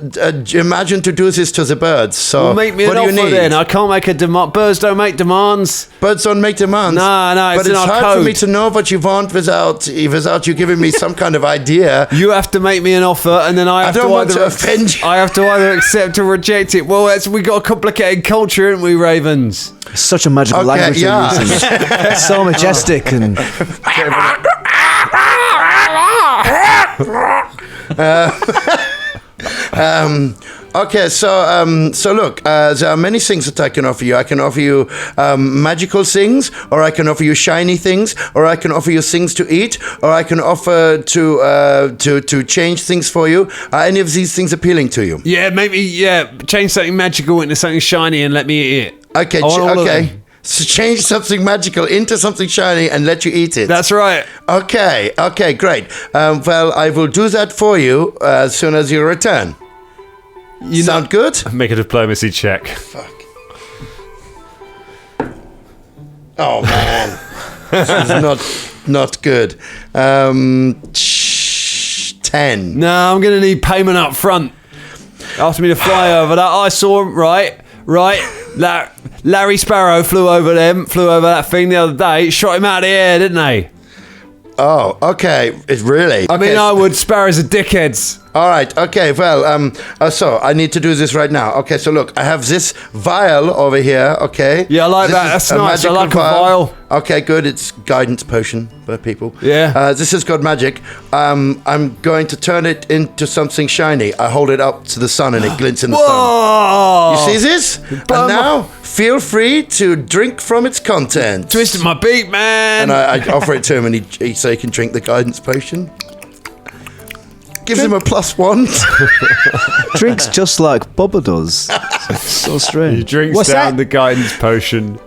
imagine to do this to the birds. So well, make me an offer then. I can't make a demand. Birds don't make demands. Birds don't make demands. No, but it's hard for me to know what you want without you giving me some kind of idea. You have to make me an offer, and then I don't want to offend you. I have to either accept or reject it. Well, we got a complicated culture, haven't we, Ravens? Such a magical language you're using. So majestic and. Okay, so look, there are many things that I can offer you. I can offer you magical things, or I can offer you shiny things, or I can offer you things to eat, or I can offer to change things for you. Are any of these things appealing to you? Yeah, maybe. Yeah, change something magical into something shiny and let me eat it. Okay, okay. So change something magical into something shiny and let you eat it. That's right. Okay, great. Well, I will do that for you as soon as you return. Sound good? Make a diplomacy check. Fuck. Oh man, this is not good. 10. No, I'm gonna need payment up front. Asked me to fly over that. I saw him. Right. Larry Sparrow flew over that thing the other day. Shot him out of the air, didn't they? Oh, okay. It's really. I mean, I would. Sparrows are dickheads. All right. Okay. Well, so I need to do this right now. Okay. So look, I have this vial over here. Okay. Yeah, I like that. That's nice. I like a vial. Okay. Good. It's guidance potion for people. Yeah. This has got magic. I'm going to turn it into something shiny. I hold it up to the sun and it glints in the sun. You see this? And now feel free to drink from its contents. Twisted my beak, man. And I offer it to him, and he so he can drink the guidance potion. Gives him a +1. Drinks just like Bubba does. So strange. He drinks down the guidance potion.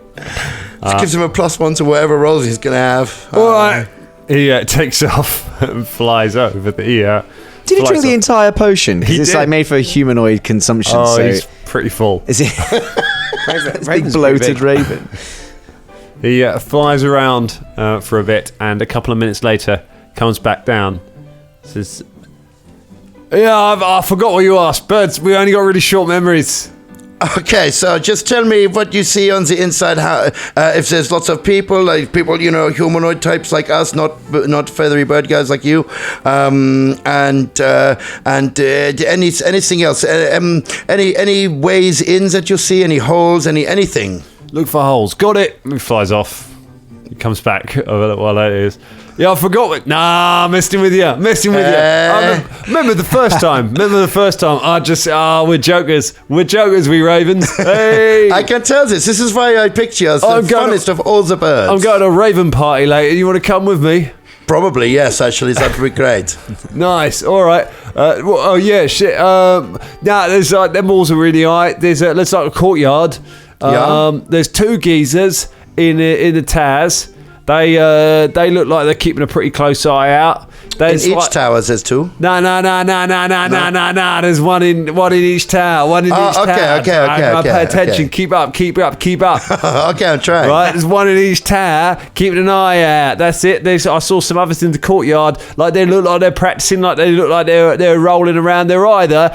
Gives him a +1 to whatever rolls he's going to have. All right. He takes off and flies over the ear. Did he drink the entire potion? Because it's like made for humanoid consumption. Oh, so he's pretty full. Is he? Big bloated raven. He flies around for a bit, and a couple of minutes later comes back down. Says, "Yeah, I forgot what you asked. Birds, we only got really short memories." Okay, so just tell me what you see on the inside. How if there's lots of people, humanoid types like us, not feathery bird guys like you, and anything else? Any ways in that you see? Any holes? Anything? Look for holes. Got it. He flies off. He comes back a little while later. Yeah, I forgot it. Nah, messing with you. Remember the first time? We're jokers. We're jokers, we ravens. Hey. I can tell this. This is why I picked you as the funnest of all the birds. I'm going to a raven party later. You want to come with me? Probably, yes, actually. That would be great. Nice. All right. Shit. There's them walls are really high. There's let's like a courtyard. There's two geezers in the towers. They look like they're keeping a pretty close eye out. In each tower, there's 2. No. There's one in each tower. One in each tower. Okay. Pay attention. Okay. Keep up. Okay, I'm trying. Right, there's one in each tower. Keeping an eye out. That's it. I saw some others in the courtyard. Like they look like they're practicing. Like they look like they're rolling around. They're either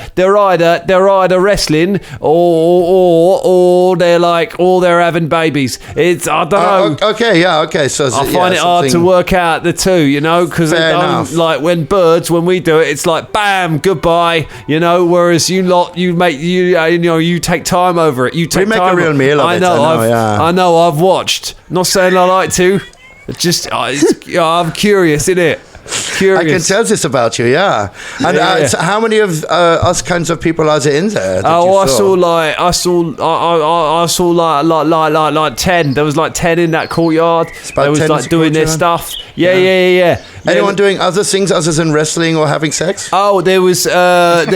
wrestling or they're having babies. I don't know. Okay. So I find it hard to work out the two, because like when we do it, it's like bam, goodbye, whereas you take time over it. You make a real meal of it. I know, I've watched. Not saying I like to. It's just I'm curious, innit? Curious. I can tell this about you, yeah. And so how many of us kinds of people are there in there? I saw like 10. There was like 10 in that courtyard. They was like doing their stuff. Yeah. Anyone doing other things other than wrestling or having sex? Oh, there was there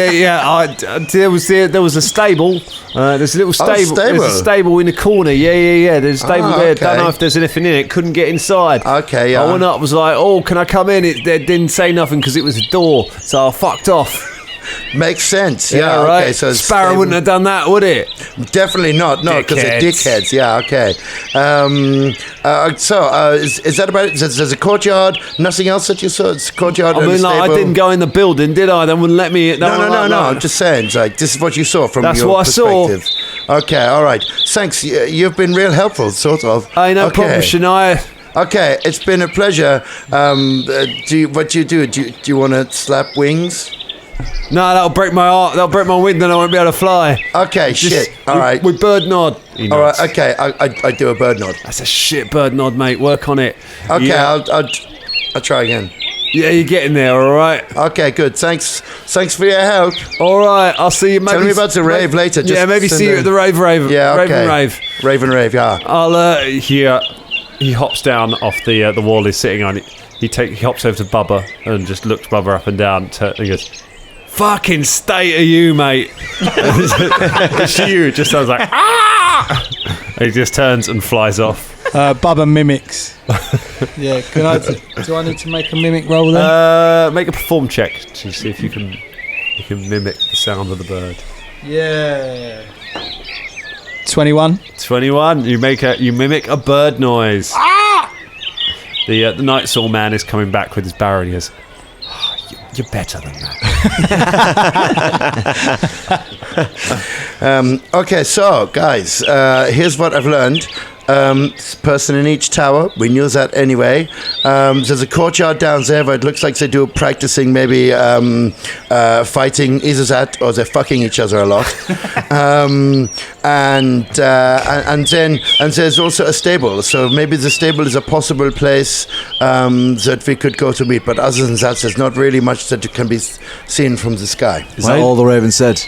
was a stable. There's a little stable. There's a stable in the corner. Yeah. There's a stable there. Don't know if there's anything in it. Couldn't get inside. Okay, yeah. I went up. Was like, oh, can I come in? They didn't say nothing because it was a door. So I fucked off. Makes sense. Yeah. Right. Okay. So Sparrow wouldn't have done that, would it? Definitely not. No, because they're dickheads. Yeah. Okay. Is that about it? There's a courtyard. Nothing else that you saw? It's a courtyard. I mean, I didn't go in the building, did I? They wouldn't let me. No. I'm just saying. Like, this is what you saw from your perspective. Okay. All right. Thanks. You've been real helpful, sort of. No problem, Shania. Okay, it's been a pleasure. What do you do? Do you want to slap wings? No, that'll break my heart. That'll break my wing. Then I won't be able to fly. Okay, shit. All right. We bird nod. All right. Okay, I do a bird nod. That's a shit bird nod, mate. Work on it. Okay, yeah. I'll try again. Yeah, you're getting there. All right. Okay, good. Thanks for your help. All right. I'll see you. Maybe, tell me about the rave later. Just maybe see you at the rave. Yeah. Okay. Raven rave. Yeah. I'll He hops down off the wall he's sitting on. He hops over to Bubba and just looks Bubba up and down and goes, "Fucking state of you, mate." You just sounds like ah. And he just turns and flies off. Bubba mimics. Yeah. Do I need to make a mimic roll then? Make a perform check to see if you can mimic the sound of the bird. Yeah. 21. You mimic a bird noise. Ah! The Night Saw man is coming back with his barrow and he goes, oh, you're better than that. Okay, so guys, here's what I've learned. Person in each tower, we knew that anyway. There's a courtyard down there where it looks like they do practicing, maybe fighting, either that or they're fucking each other a lot. And there's also a stable, so maybe the stable is a possible place that we could go to meet, but other than that there's not really much that can be seen from the sky. Is that all the Raven said?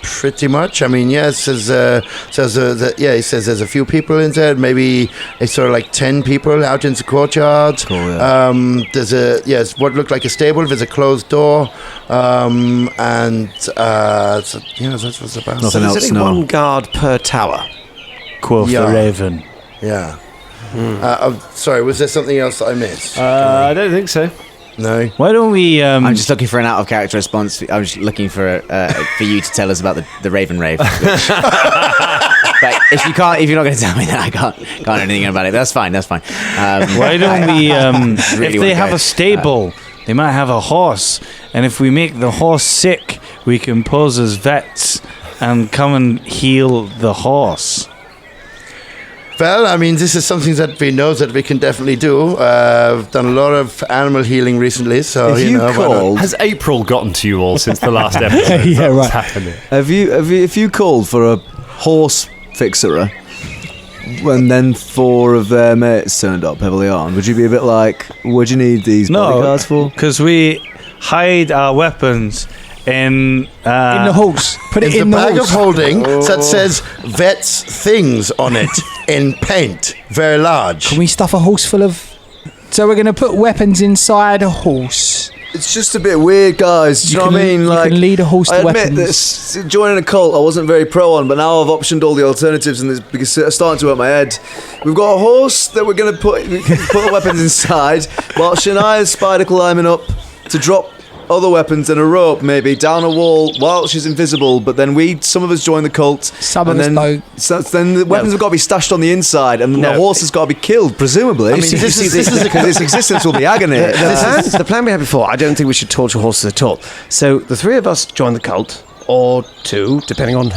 Pretty much. I mean, yes. He says there's a few people in there. Maybe it's sort of like 10 people out in the courtyard. Cool, yeah. There's what looked like a stable with a closed door, and that's what's about. Nothing else. There's only one guard per tower. Quoth the Raven. Yeah. Sorry, was there something else that I missed? I don't think so. No. Why don't we? I'm just looking for an out of character response. I was looking for you to tell us about the Raven rave. But if you're not going to tell me, then I can't do anything about it. But that's fine. Why don't we? Really if they have a stable, they might have a horse, and if we make the horse sick, we can pose as vets and come and heal the horse. Well, I mean, this is something that we know that we can definitely do. I've done a lot of animal healing recently, so has April gotten to you all since the last episode? Yeah, right. Happening? If you called for a horse fixer, and then 4 of their mates turned up heavily armed, would you be a bit like, what do you need these bodyguards for? Because we hide our weapons in the horse. Put it in the bag horse. of holding that says "Vets Things" on it in paint, very large. Can we stuff a horse full of? So we're going to put weapons inside a horse. It's just a bit weird, guys. Do you know what I mean? You can lead a horse to I admit weapons. that joining a cult I wasn't very pro on, but now I've optioned all the alternatives and it's starting to hurt my head. We've got a horse that we're going to put the weapons inside, while Shania's spider climbing up to drop other weapons and a rope maybe down a wall while she's invisible, but then some of us join the cult. Some of us don't. So then the weapons have got to be stashed on the inside, and the horse has got to be killed, presumably. I mean, this is because its existence will be agony. The plan we had before, I don't think we should torture horses at all. So the three of us join the cult, or two, depending on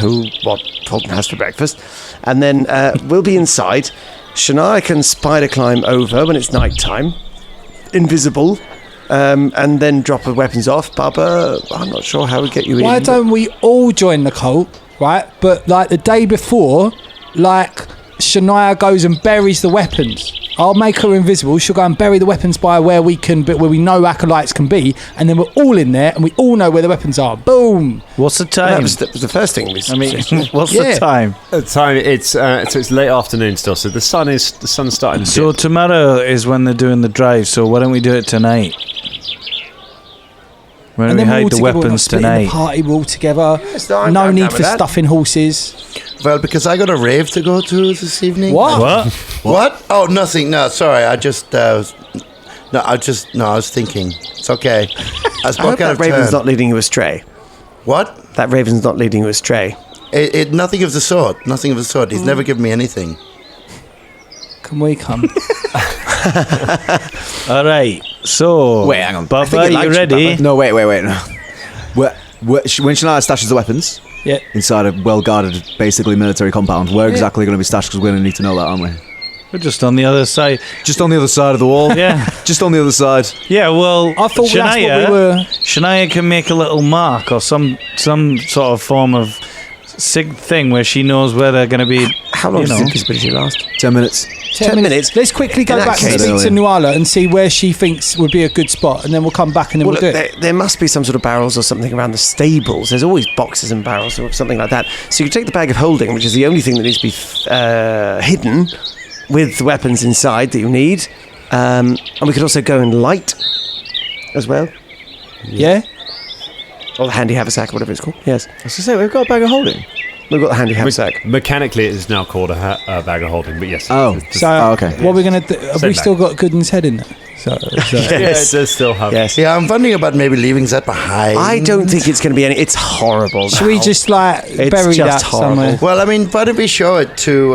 what Fulton has for breakfast, and then we'll be inside. Shania can spider climb over when it's night time, invisible. And then drop the weapons off. Bubba, I'm not sure how we get you in. Why don't we all join the cult, right? But like the day before, like Shania goes and buries the weapons. I'll make her invisible. She'll go and bury the weapons by where we know acolytes can be, and then we're all in there, and we all know where the weapons are. Boom. What's the time? That was the first thing we. I mean, what's the time? The time it's late afternoon still, so the sun's starting to So dip. tomorrow is when they're doing the drive. So why don't we do it tonight? Why don't we hide the weapons tonight? The party, we're all together. I'm No down need with for that. stuffing horses. Well, because I got a rave to go to this evening. What? What? Oh, nothing. No, sorry. I was thinking. It's okay. I hope that raven's not leading you astray. What? That raven's not leading you astray. Nothing of the sort. Nothing of the sort. He's never given me anything. Can we come? All right. So wait, hang on. Bubba, you ready? No, wait. No. When Shania stashes the weapons inside a well-guarded, basically military compound, where exactly going to be stashed? Because we're going to need to know that, aren't we? We're just on the other side. Just on the other side of the wall. Yeah. Just on the other side. Yeah, well, I thought that's what we were. Shania can make a little mark or some sort of form of thing where she knows where they're going to be. How long does invisibility last? 10 minutes. 10 minutes. Let's quickly go back and speak to Nuala and see where she thinks would be a good spot, and then we'll come back and then we'll do it. There must be some sort of barrels or something around the stables. There's always boxes and barrels or something like that. So you can take the bag of holding, which is the only thing that needs to be hidden, with the weapons inside that you need. And we could also go and light as well. Yeah? Or the handy haversack, or whatever it's called. Yes. I was going to say, we've got a bag of holding. We've got the handy haversack. Mechanically, it is now called a bag of holding, but yes. Oh. Okay. What are we going to do? Have we still got Gooden's head in there? Yes. Yeah, it does still have. Yes. Yeah, I'm wondering about maybe leaving that behind. I don't think it's going to be any. It's horrible. Should we just bury that somewhere? Well, I mean, why don't we show it to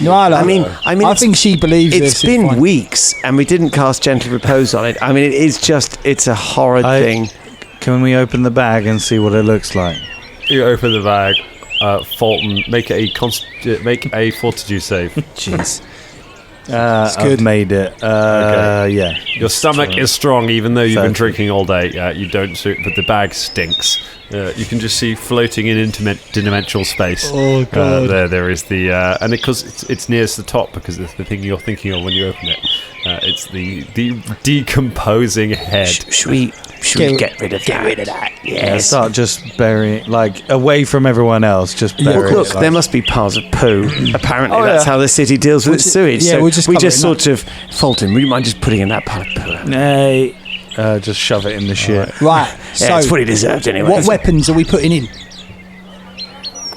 Nuala? I mean, I think she believes it's been weeks, and we didn't cast gentle repose on it. I mean, it's a horrid thing. Can we open the bag and see what it looks like? You open the bag. Fulton, make a fortitude save. Jeez. I've made it. Okay. Yeah. Your stomach is strong, even though you've been drinking all day. You don't, but the bag stinks. You can just see floating in interdimensional space. Oh god! There is the and because it's nearest the top, because it's the thing you're thinking of when you open it. It's the decomposing head. Should we get rid of that? Get rid of that. Yes. Start just burying, away from everyone else. Just bury Look, there must be piles of poo. Apparently, that's how the city deals with its sewage. Yeah, so we just sort of Fulton. Would you mind just putting in that pile of poo? Nay. Just shove it in the shit. Right. So it's what he deserved anyway. What weapons are we putting in?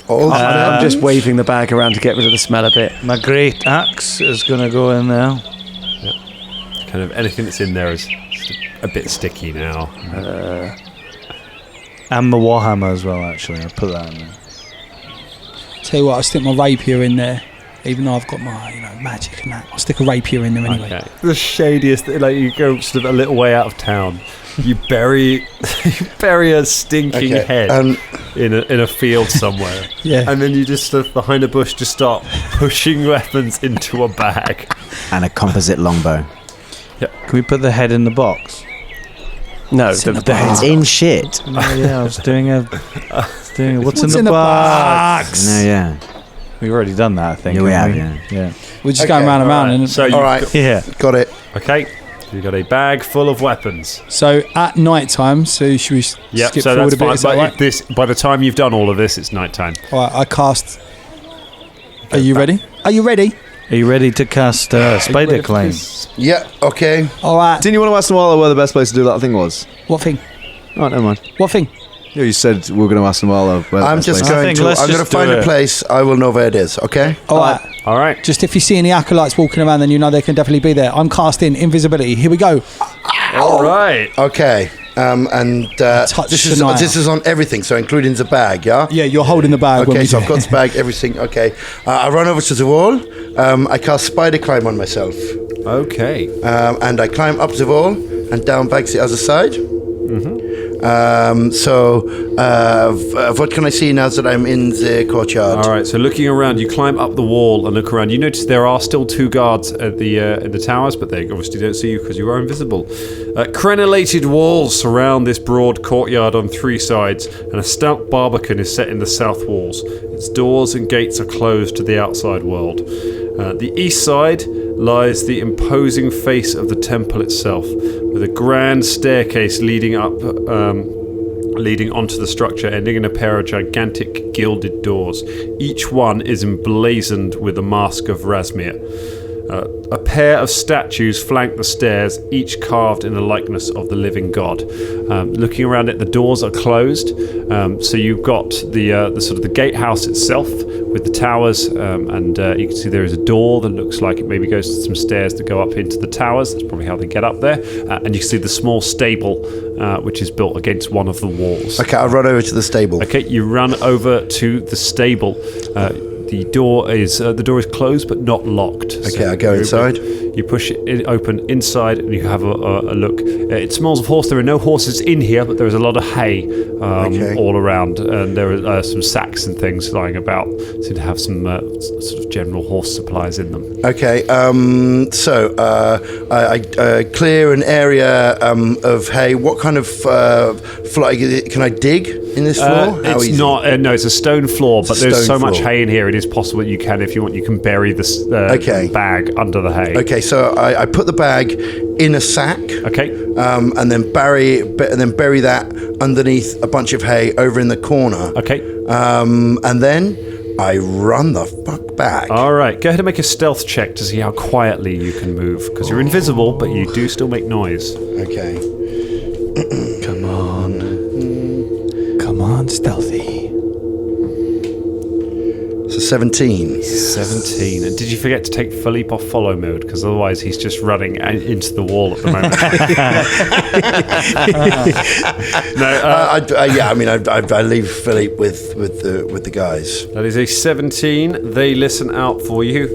I'm just waving the bag around to get rid of the smell a bit. My great axe is going to go in there. Kind of anything that's in there is a bit sticky now. And the warhammer as well. Actually, I'll put that in there. Tell you what, I'll stick my rapier in there. Even though I've got my magic and that, I'll stick a rapier in there anyway. Okay. The shadiest, you go sort of a little way out of town. You bury a stinking head in a field somewhere. Yeah. And then you just sort of behind a bush just start pushing weapons into a bag. And a composite longbow. Yeah. Can we put the head in the box? No, the It's in shit. Yeah, I was doing what's in the box? No, yeah. We've already done that, I think. Yeah, we have, yeah. We're just going round and round. Right. So all right. Yeah. Got it. Okay. So you've got a bag full of weapons. So at night time, should we skip so forward that's a bit? fine. Is that right? By the time you've done all of this, it's night time. All right, I cast. Are you ready? Are you ready? Are you ready to cast Spider Claim? Yeah, okay. All right. Didn't you want to ask them all where the best place to do that thing was? What thing? Oh, never mind. What thing? Yeah, you said we were going to ask them all where the I'm best just place going to. let's I'm going to just do find a it. place. I will know where it is. Okay. All right. All right. Just if you see any acolytes walking around, then you know they can definitely be there. I'm casting invisibility. Here we go. All right. Okay. And Touch this Shania. is on everything, so including the bag. Yeah. Yeah, you're holding the bag. when Okay, we so do I've got the bag, everything. Okay. I run over to the wall. I cast spider climb on myself. Okay. And I climb up the wall and down back the other side. What can I see now that I'm in the courtyard? All right. So looking around, you climb up the wall and look around. You notice there are still 2 guards at the towers, but they obviously don't see you because you are invisible. Crenellated walls surround this broad courtyard on 3 sides, and a stout barbican is set in the south walls. Its doors and gates are closed to the outside world. The east side lies the imposing face of the temple itself, with a grand staircase leading onto the structure, ending in a pair of gigantic gilded doors. Each one is emblazoned with a mask of Razmir. A pair of statues flank the stairs, each carved in the likeness of the living god. Looking around it, the doors are closed, so you've got the sort of the gatehouse itself with the towers, and you can see there is a door that looks like it maybe goes to some stairs that go up into the towers. That's probably how they get up there. And you can see the small stable, which is built against one of the walls. Okay, I'll run over to the stable. Okay, you run over to the stable. The door is closed but not locked. Okay, I go inside. You push it open inside and you have a look. It smells of horse. There are no horses in here, but there is a lot of hay all around, and there are some sacks and things lying about. Seem to have some sort of general horse supplies in them. Okay, so I clear an area of hay. What kind of floor? Can I dig in this floor? How It's easy? not. No, it's a stone floor, but there's so stone much floor. hay in here. It is possible that you can, if you want, you can bury this bag under the hay. Okay, so I put the bag in a sack. Okay. And then bury that underneath a bunch of hay over in the corner. Okay. And then I run the fuck back. All right. Go ahead and make a stealth check to see how quietly you can move, because you're invisible, but you do still make noise. Okay. Come on, stealthy. So 17. 17. And did you forget to take Philippe off follow mode? Because otherwise he's just running into the wall at the moment. I leave Philippe with the guys. That is a 17. They listen out for you,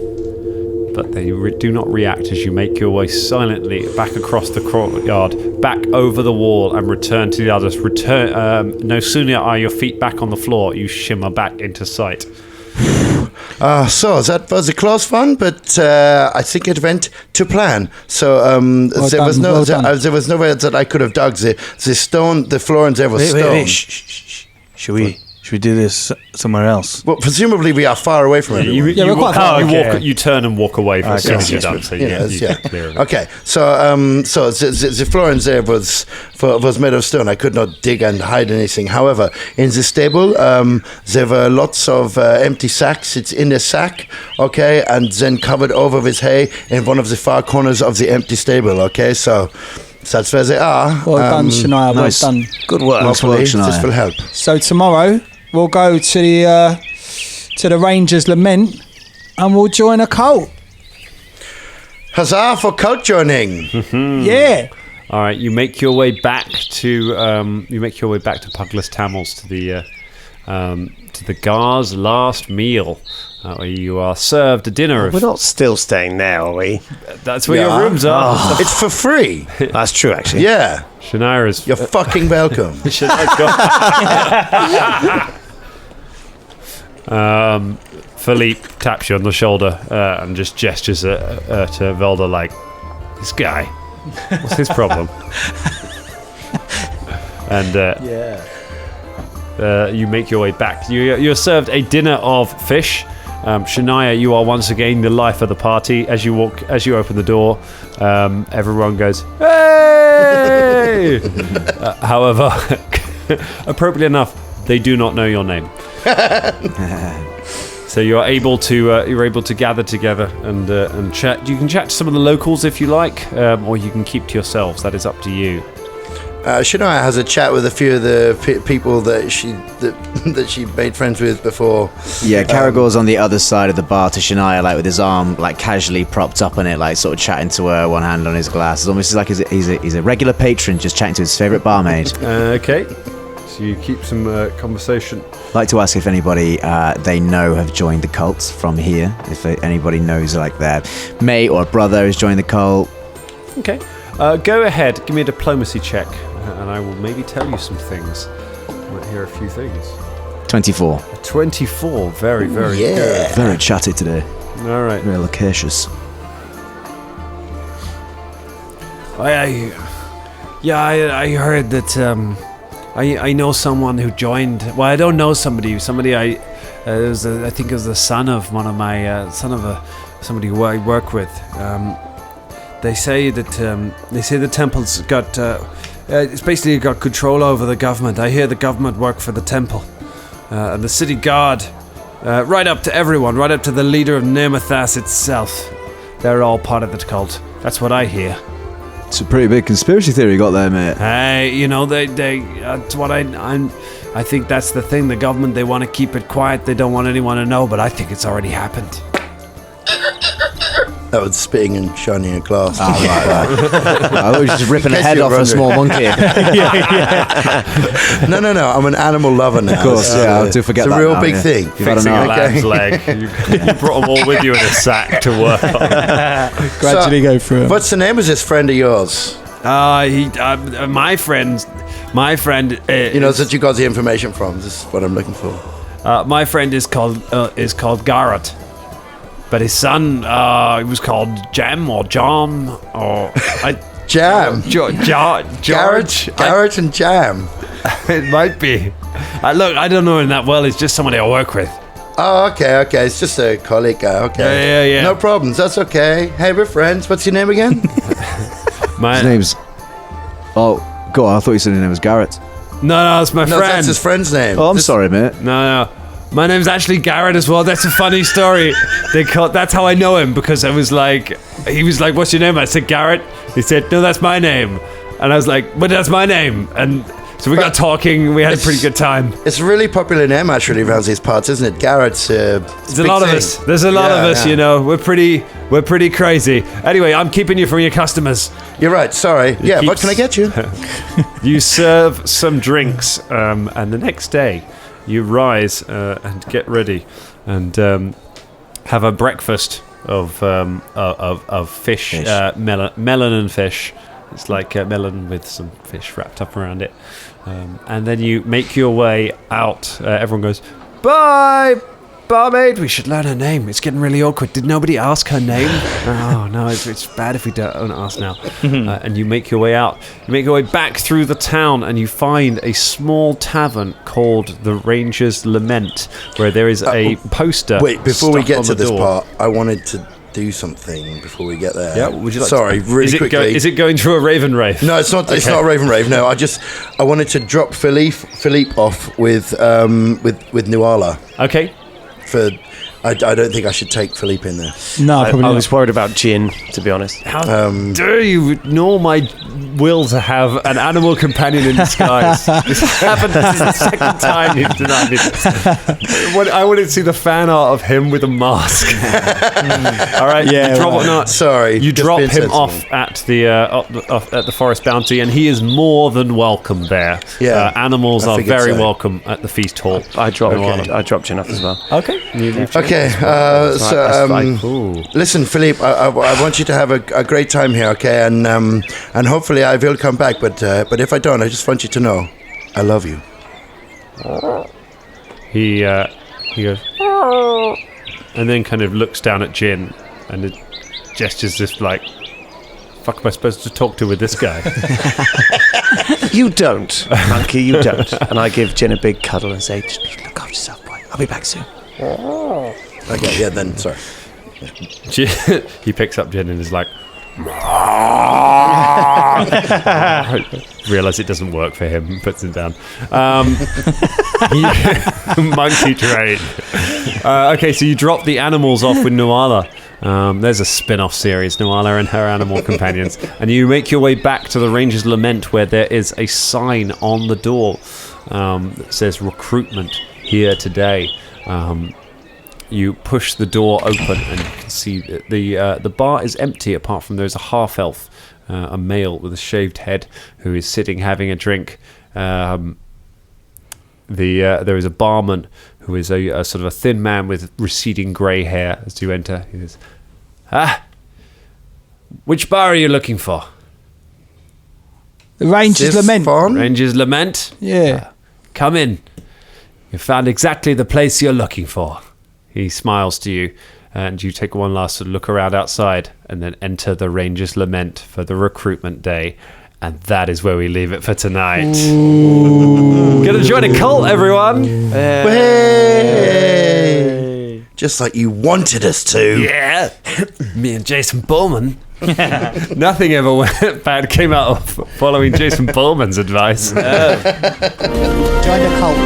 but they do not react as you make your way silently back across the courtyard, back over the wall, and return to the others. No sooner are your feet back on the floor, you shimmer back into sight. So that was a close one, but I think it went to plan. So there was no way that I could have dug the stone. The floor and there was stone. Wait. Shh. Should we do this somewhere else? Well, presumably we are far away from everyone. we're quite far. You turn and walk away as soon as you're done. So you clear of it. Okay, so the floor in there was made of stone. I could not dig and hide anything. However, in the stable, there were lots of empty sacks. It's in a sack, okay, and then covered over with hay in one of the far corners of the empty stable. Okay, so that's where they are. Well done, Shania. nice. Well done. Good work. Hopefully, Shania. this will help. So tomorrow we'll go to the Rangers' Lament, and we'll join a cult. Huzzah for cult joining! Yeah. All right, you make your way back to Puglas Tamils to the Gar's last meal, where you are served a dinner. We're not still staying there, are we? That's where your rooms are. It's for free. That's true, actually. Yeah, Shania's. you're fucking welcome. Shania's got. Philippe taps you on the shoulder and just gestures to Velda like, "This guy, what's his problem?" And you make your way back. You're served a dinner of fish. Shania, you are once again the life of the party. As you open the door, everyone goes, "Hey!" However, appropriately enough, they do not know your name. So you're able to gather together and chat. You can chat to some of the locals if you like, or you can keep to yourselves. That is up to you. Shania has a chat with a few of the people that she made friends with before. Yeah, Caragor's on the other side of the bar to Shania, like with his arm like casually propped up on it, like sort of chatting to her, one hand on his glass. It's almost like he's a regular patron just chatting to his favourite barmaid. Okay, so you keep some conversation. I'd like to ask if anybody they know have joined the cult from here. If anybody knows like their mate or brother has joined the cult. Okay, go ahead, give me a diplomacy check. And I will maybe tell you some things. You might hear a few things. 24. 24, very, very good. Very chatty today. All right. Very loquacious. I heard that I know someone who joined. Well, I don't know somebody. I think it was the son of one of my somebody who I work with. They say that the temple's got. It's basically got control over the government. I hear the government work for the temple. And the city guard, right up to everyone, right up to the leader of Nirmathas itself. They're all part of the cult. That's what I hear. It's a pretty big conspiracy theory you got there, mate. Hey, that's what I think that's the thing. The government, they want to keep it quiet. They don't want anyone to know, but I think it's already happened. That was spitting in Shania glass. Oh, right. I thought you were just ripping the head off a small monkey. No. I'm an animal lover now. Of course, I do forget that. It's a real now, big yeah. thing. Fixing a lamb's leg. You brought them all with you in a sack to work on. Gradually go through them. What's the name of this friend of yours? My friend. You know that you got the information from. This is what I'm looking for. My friend is called Garrett. But his son, he was called Jam or Jam or Jam. George. Garrett and Jam. It might be. Look, I don't know him that well. It's just somebody I work with. Oh, okay. It's just a colleague guy. Okay. Yeah. No problems. That's okay. Hey, we're friends. What's your name again? His name's... Oh, go on. I thought you said his name was Garrett. No, it's my friend. That's his friend's name. Oh, I'm sorry, mate. No. My name's actually Garrett as well. That's a funny story. That's how I know him, because he was like, what's your name? I said, Garrett. He said, no, that's my name. And I was like, but that's my name. And so we got talking. We had a pretty good time. It's a really popular name, actually, around these parts, isn't it? Garrett's There's a lot of us. There's a lot of us, you know. We're pretty crazy. Anyway, I'm keeping you from your customers. You're right. Sorry. What can I get you? You serve some drinks, and the next day you rise and get ready and have a breakfast of fish. Melon and fish. It's like melon with some fish wrapped up around it. And then you make your way out. Everyone goes, bye, barmaid. We should learn her name. It's getting really awkward. Did nobody ask her name? Oh, no, it's bad if we don't ask now. And you make your way out. You make your way back through the town, and you find a small tavern called the Ranger's Lament, where there is a poster. Wait, before we stuck get on to the this door. part, I wanted to do something before we get there. Yeah, would you like Sorry, really quickly. Is it going through a raven rave? No, it's not. It's not a raven rave. No, I wanted to drop Philippe off with Nuala. Okay. I don't think I should take Philippe in there. No, I probably not. was worried about Jin, to be honest. How dare you ignore my will to have an animal companion in disguise? This happened. This is the second time you've denied me this. I wanted to see the fan art of him with a mask. All right, Yeah, you drop right. not. Sorry, You just drop being him off sensible. at the Forest Bounty, and he is more than welcome there. Yeah, animals I are figured very so. welcome at the feast hall. I dropped Jin off as well. Okay. Okay, listen, Philippe, I want you to have a great time here, okay? And hopefully I will come back, but if I don't, I just want you to know, I love you. He goes, and then kind of looks down at Jin, and it gestures this like, fuck am I supposed to talk to with this guy? You don't, monkey, you don't. And I give Jin a big cuddle and say, just look after yourself, boy. I'll be back soon. Okay, yeah, then, sorry. He picks up Jin and is like, Realise it doesn't work for him. Puts him down. Monkey train. Okay, so you drop the animals off with Nuala. There's a spin-off series, Nuala and her animal companions, and you make your way back to the Ranger's Lament, where there is a sign on the door that says "Recruitment here today." You push the door open, and you can see that the bar is empty, apart from there's a half-elf, a male with a shaved head, who is sitting having a drink. There is a barman who is a sort of a thin man with receding grey hair. As you enter, he says, which bar are you looking for? The Ranger's Lament. Ranger's Lament? Yeah. Come in. You found exactly the place you're looking for. He smiles to you, and you take one last look around outside, and then enter the Ranger's Lament for the recruitment day. And that is where we leave it for tonight. Gonna join a cult, everyone. Way. Just like you wanted us to. Yeah. Me and Jason Bulmahn. Nothing ever bad came out of following Jason Bulmann's advice. Join a cult.